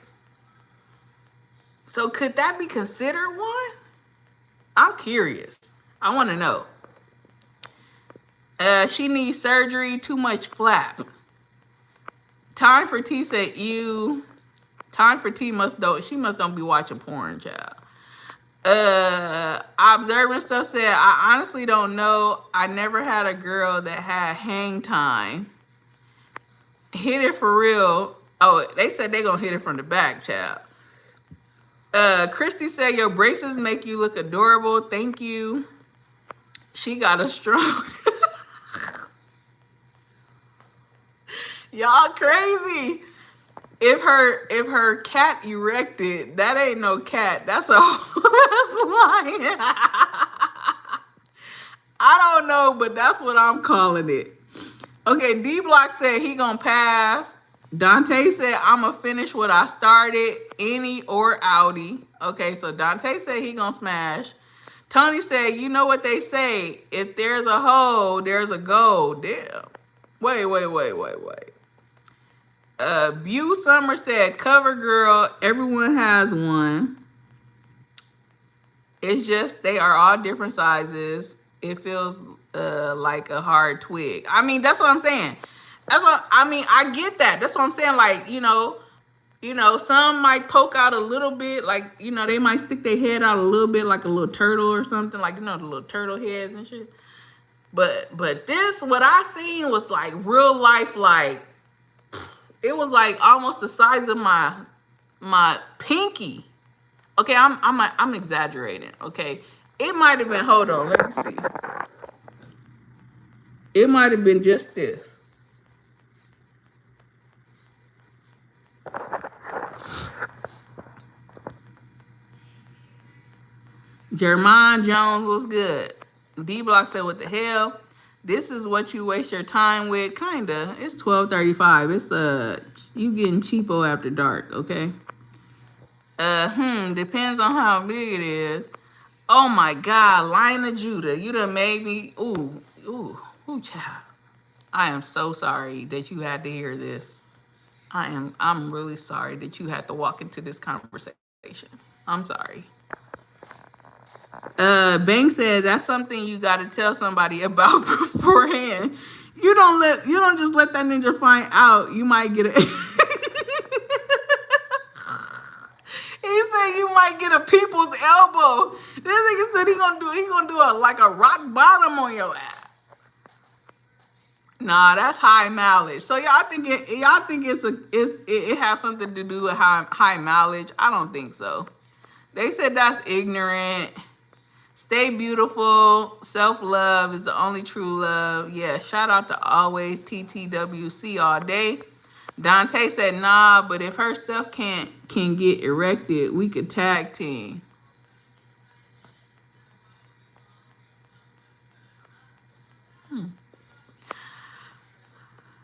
So could that be considered one? I'm curious. I want to know. She needs surgery. Too much flap. Time for T said, "You." Time for T must don't. She must don't be watching porn, child. Observing stuff said, "I honestly don't know. I never had a girl that had hang time. Hit it for real." Oh, they said they gonna hit it from the back, child. Christy said, "Your braces make you look adorable. Thank you." She got a strong. Y'all crazy. If her cat erected, that ain't no cat. That's a that's lying. I don't know, but that's what I'm calling it. Okay, D Block said he gonna pass. Dante said I'ma finish what I started, any or outie. Okay, so Dante said he gonna smash. Tony said, you know what they say, if there's a hole, there's a goal. Damn. Wait. Bew Summer said, cover girl, everyone has one. It's just they are all different sizes. It feels like a hard twig. I mean, that's what I'm saying. That's what I mean. I get that. That's what I'm saying. Like, you know, some might poke out a little bit, like, you know, they might stick their head out a little bit like a little turtle or something, like, you know, the little turtle heads and shit. But this, what I seen was like real life, like, it was like almost the size of my pinky. Okay, I'm exaggerating, okay? It might have been, hold on, let me see. It might have been just this. Jermon Jones was good. D Block said, what the hell? This is what you waste your time with? Kinda. It's 12:35. It's you getting cheapo after dark, okay? Depends on how big it is. Oh my God, Lina Judah, you done made me ooh, child. I am so sorry that you had to hear this. I'm really sorry that you had to walk into this conversation. I'm sorry. Bank said that's something you got to tell somebody about beforehand. You don't just let that ninja find out. You might get a. He said you might get a people's elbow. This nigga said he gonna do a rock bottom on your ass. Nah, that's high mileage. So y'all think it has something to do with high mileage? I don't think so. They said that's ignorant. Stay beautiful. Self-love is the only true love. Yeah, shout out to always TTWC all day. Dante said, nah, but if her stuff can get erected, we could tag team.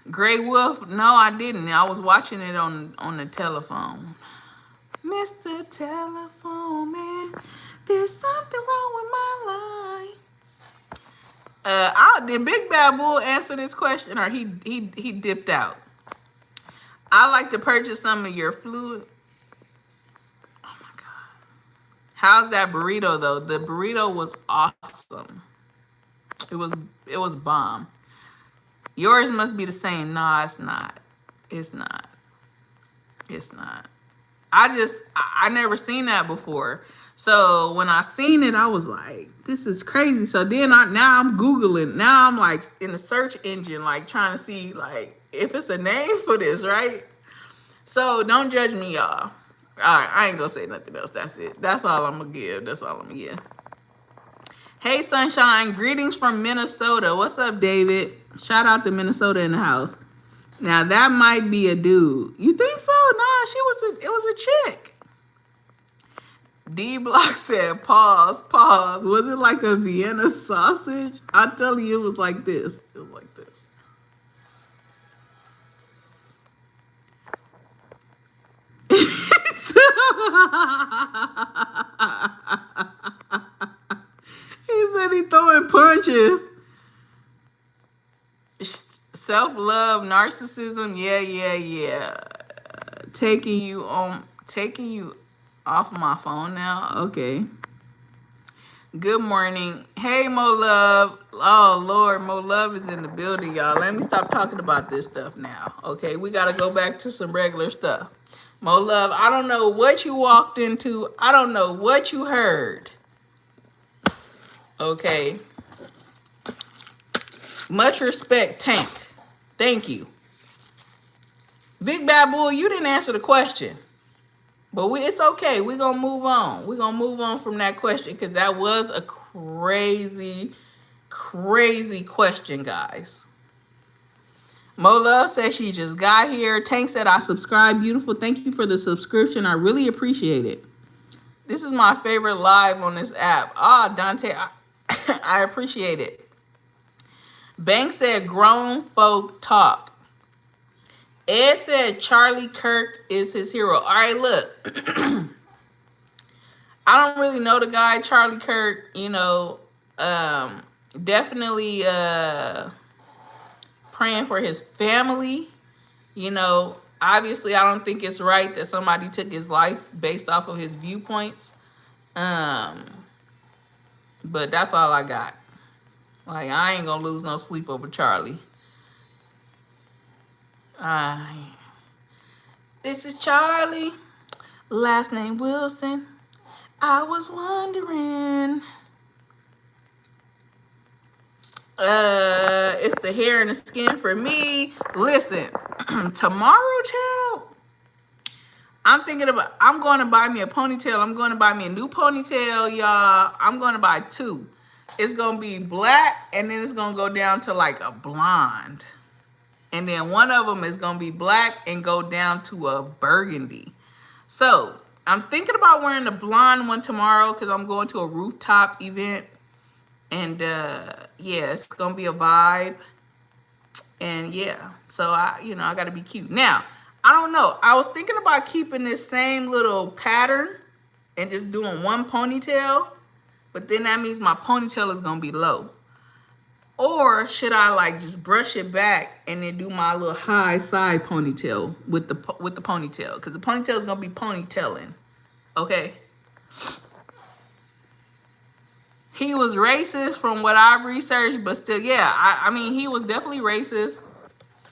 Grey Wolf, no, I didn't. I was watching it on the telephone. Mr. Telephone Man, there's something wrong with my line. Did Big Bad Bull answer this question, or he dipped out? I like to purchase some of your fluid. Oh my God. How's that burrito though? The burrito was awesome. It was bomb. Yours must be the same. Nah, it's not. It's not. It's not. I never seen that before. So when I seen it, I was like, this is crazy. So then now I'm Googling. Now I'm like in the search engine, like trying to see like if it's a name for this, right? So don't judge me, y'all. All right, I ain't gonna say nothing else. That's it. That's all I'm gonna give. That's all I'm gonna give. Hey, Sunshine. Greetings from Minnesota. What's up, David? Shout out to Minnesota in the house. Now, that might be a dude. You think so? Nah, it was a chick. D Block said, pause. Was it like a Vienna sausage? I tell you, it was like this. It was like this. He said he throwing punches. Self-love, narcissism, yeah. Taking you off my phone now. Okay. Good morning. Hey, Mo Love. Oh, Lord, Mo Love is in the building, y'all. Let me stop talking about this stuff now. Okay, we got to go back to some regular stuff. Mo Love, I don't know what you walked into. I don't know what you heard. Okay. Much respect, Tank. Thank you. Big Bad Bull, you didn't answer the question. But it's okay. We're going to move on. We're going to move on from that question because that was a crazy question, guys. Mo Love says she just got here. Tank said, I subscribe. Beautiful. Thank you for the subscription. I really appreciate it. This is my favorite live on this app. Dante, I appreciate it. Bank said, grown folk talk. Ed said Charlie Kirk is his hero. All right, look. I don't really know the guy, Charlie Kirk. You know, definitely praying for his family. You know, obviously, I don't think it's right that somebody took his life based off of his viewpoints. But that's all I got. Like, I ain't gonna lose no sleep over Charlie. This is Charlie, last name Wilson. I was wondering. It's the hair and the skin for me. Listen, tomorrow, child, I'm going to buy me a ponytail. I'm going to buy me a new ponytail, y'all. I'm going to buy two. It's going to be black, and then it's going to go down to like a blonde. And then one of them is going to be black and go down to a burgundy. So I'm thinking about wearing the blonde one tomorrow because I'm going to a rooftop event. And yeah, it's going to be a vibe. And yeah, so I got to be cute. Now, I don't know. I was thinking about keeping this same little pattern and just doing one ponytail. But then that means my ponytail is going to be low. Or should I like just brush it back and then do my little high side ponytail with the ponytail? Because the ponytail is going to be ponytailing. Okay? He was racist from what I've researched, but still, yeah. I mean, he was definitely racist.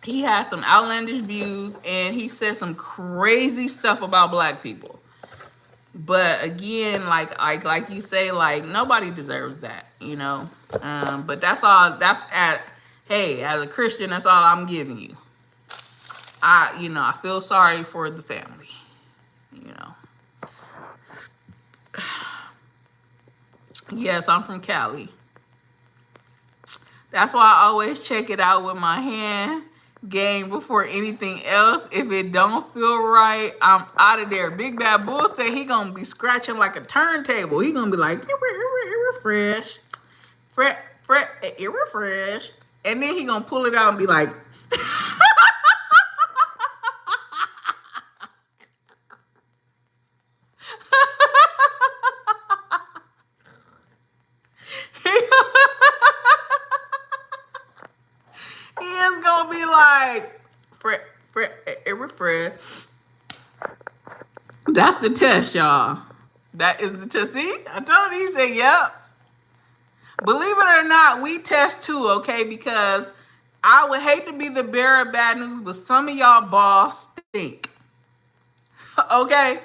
He had some outlandish views, and he said some crazy stuff about black people. But again, like you say, like nobody deserves that, you know. But that's all. As a Christian, that's all I'm giving you. I feel sorry for the family, you know. Yes, I'm from Cali. That's why I always check it out with my hand game before anything else. If it don't feel right, I'm out of there. Big Bad Bull said he gonna be scratching like a turntable. He gonna be like, refresh, refresh, and then he gonna pull it out and be like. That's the test, y'all. That is the test. See, I told you. He said, yep. Believe it or not, we test too, okay? Because I would hate to be the bearer of bad news, but some of y'all balls stink. Okay?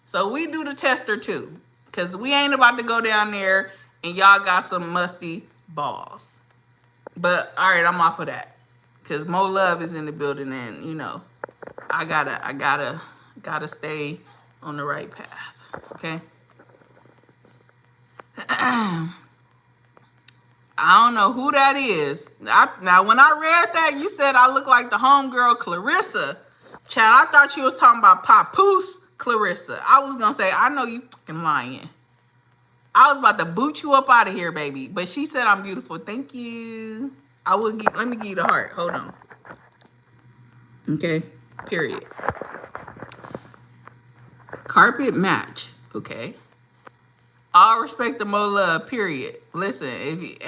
So we do the tester too. Because we ain't about to go down there and y'all got some musty balls. But, all right, I'm off of that. Because Mo Love is in the building and, you know, I gotta stay on the right path, okay? I don't know who that is. Now, when I read that, you said I look like the homegirl Clarissa. Chad, I thought you was talking about Papoose Clarissa. I was gonna say, I know you fucking lying. I was about to boot you up out of here, baby. But she said I'm beautiful. Thank you. Let me give you the heart. Hold on. Okay. Period. Carpet match. Okay. All respect to Mo Love. Period. Listen, if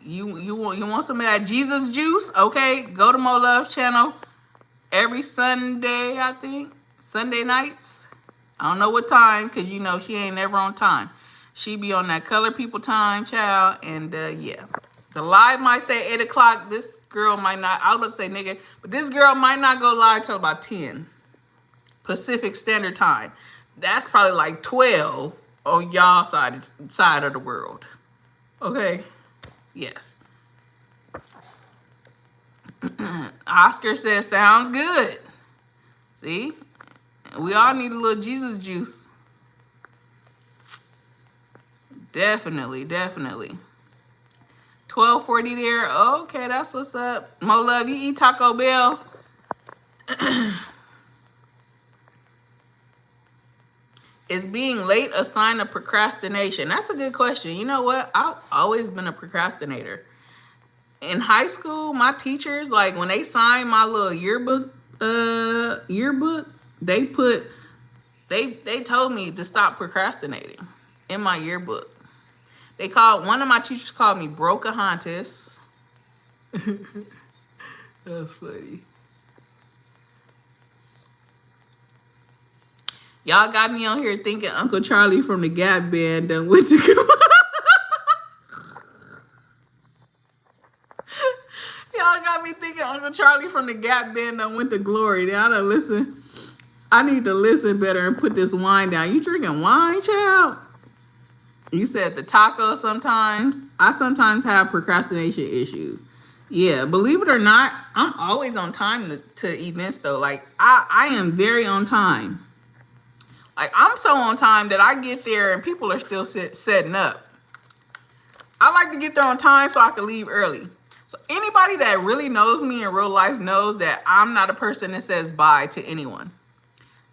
you want some of that Jesus juice, okay? Go to Mo Love's channel every Sunday, I think. Sunday nights. I don't know what time, because you know she ain't never on time. She be on that color people time, child. And yeah. The live might say 8 o'clock. This girl might not, I was about to say nigga, but this girl might not go live till about 10 Pacific Standard Time. That's probably like 12 on y'all side of the world. Okay? Yes. Oscar says, sounds good. See? We all need a little Jesus juice. Definitely, definitely. 12:40 there. Okay, that's what's up. Mo Love, you eat Taco Bell? Is being late a sign of procrastination? That's a good question. You know what? I've always been a procrastinator. In high school, my teachers, like when they signed my little yearbook, they told me to stop procrastinating in my yearbook. One of my teachers called me Brocahontas. That's funny. Y'all got me on here thinking Uncle Charlie from the Gap Band done went to Y'all got me thinking Uncle Charlie from the Gap Band done went to glory. Now I need to listen better and put this wine down. You drinking wine, child? You said the taco sometimes. I sometimes have procrastination issues. Yeah, believe it or not, I'm always on time to events though. Like I am very on time. Like I'm so on time that I get there and people are still setting up. I like to get there on time so I can leave early. So anybody that really knows me in real life knows that I'm not a person that says bye to anyone.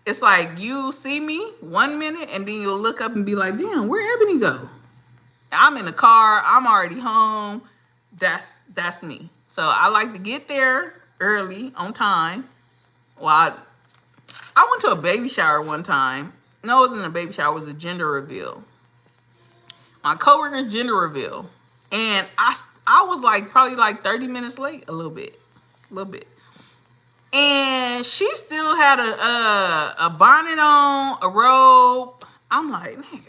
It's like you see me 1 minute and then you'll look up and be like, damn, where'd Ebony go? I'm in the car. I'm already home. That's me. So I like to get there early on time. Well, I went to a baby shower one time. No, it wasn't a baby shower. It was a gender reveal. My coworker's gender reveal. And I was like probably like 30 minutes late, a little bit. And she still had a bonnet on, a robe. I'm like, nigga,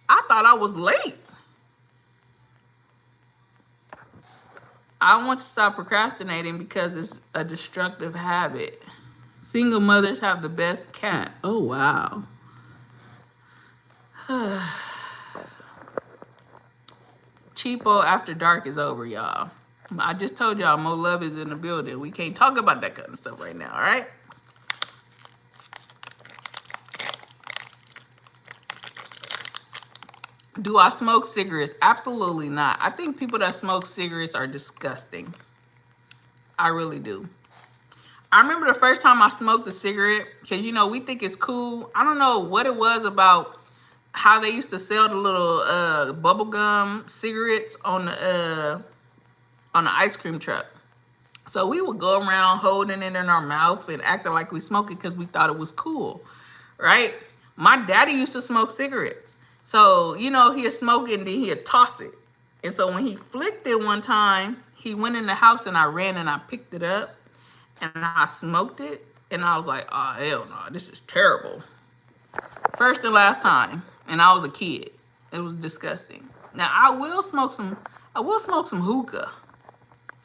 I thought I was late. I want to stop procrastinating because it's a destructive habit. Single mothers have the best cat. Oh, wow. Cheapo After Dark is over, y'all. I just told y'all Mo Love is in the building. We can't talk about that kind of stuff right now, all right? Do I smoke cigarettes? Absolutely not. I think people that smoke cigarettes are disgusting. I really do. I remember the first time I smoked a cigarette, because, you know, we think it's cool. I don't know what it was about how they used to sell the little bubblegum cigarettes on the ice cream truck. So we would go around holding it in our mouth and acting like we smoked it because we thought it was cool, right? My daddy used to smoke cigarettes. So, you know, he'd smoke it and then he'd toss it. And so when he flicked it one time, he went in the house and I ran and I picked it up and I smoked it. And I was like, oh, hell no, this is terrible. First and last time. And I was a kid. It was disgusting. Now, I will smoke some hookah.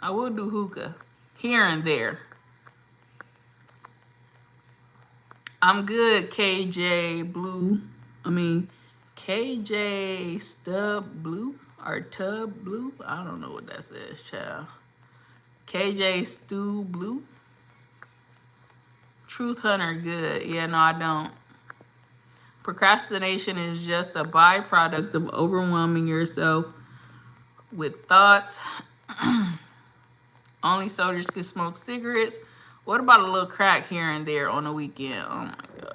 I will do hookah here and there. I'm good, KJ Stub Blue or Tub Blue. I don't know what that says, child. KJ Stew Blue. Truth Hunter, good. Yeah, no, I don't. Procrastination is just a byproduct of overwhelming yourself with thoughts. Only soldiers can smoke cigarettes. What about a little crack here and there on the weekend? Oh my God.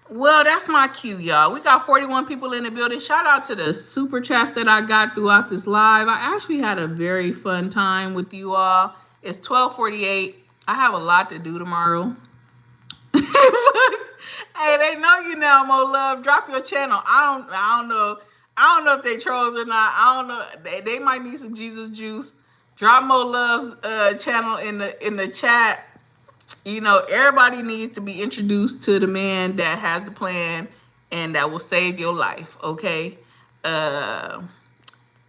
Well, that's my cue, y'all. We got 41 people in the building. Shout out to the super chats that I got throughout this live. I actually had a very fun time with you all. It's 12:48. I have a lot to do tomorrow. Hey, they know you now, Mo Love. Drop your channel. I don't know if they trolls or not. I don't know. They might need some Jesus juice. Drop More Love's channel in the chat. You know, everybody needs to be introduced to the man that has the plan and that will save your life, okay?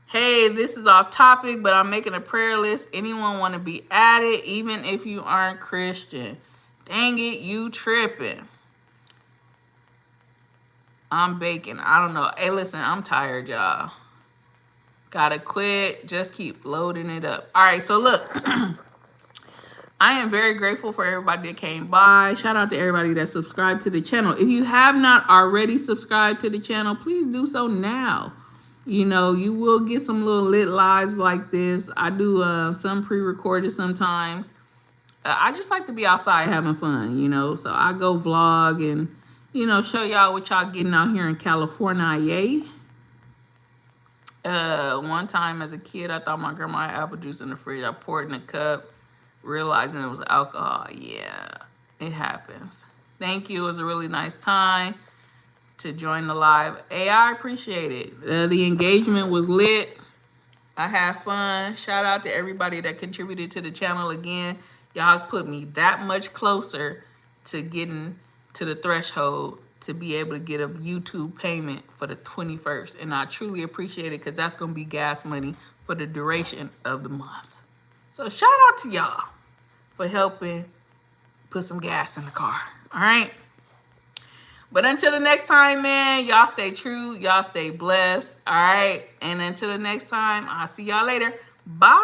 Hey, this is off topic, but I'm making a prayer list. Anyone want to be added, even if you aren't Christian? Dang it, you tripping. I'm baking. I don't know. Hey, listen, I'm tired, y'all. Gotta quit. Just keep loading it up. All right, so look. I am very grateful for everybody that came by. Shout out to everybody that subscribed to the channel. If you have not already subscribed to the channel, please do so now. You know, you will get some little lit lives like this. I do some pre-recorded sometimes. I just like to be outside having fun, you know. So I go vlog and, you know, show y'all what y'all getting out here in California. Yay. One time as a kid, I thought my grandma had apple juice in the fridge. I poured it in a cup, realizing it was alcohol. Yeah, it happens. Thank you. It was a really nice time to join the live. Hey, I appreciate it. The engagement was lit. I had fun. Shout out to everybody that contributed to the channel again. Y'all put me that much closer to getting to the threshold to be able to get a YouTube payment for the 21st. And I truly appreciate it because that's going to be gas money for the duration of the month. So shout out to y'all for helping put some gas in the car. All right. But until the next time, man, y'all stay true. Y'all stay blessed. All right. And until the next time, I'll see y'all later. Bye.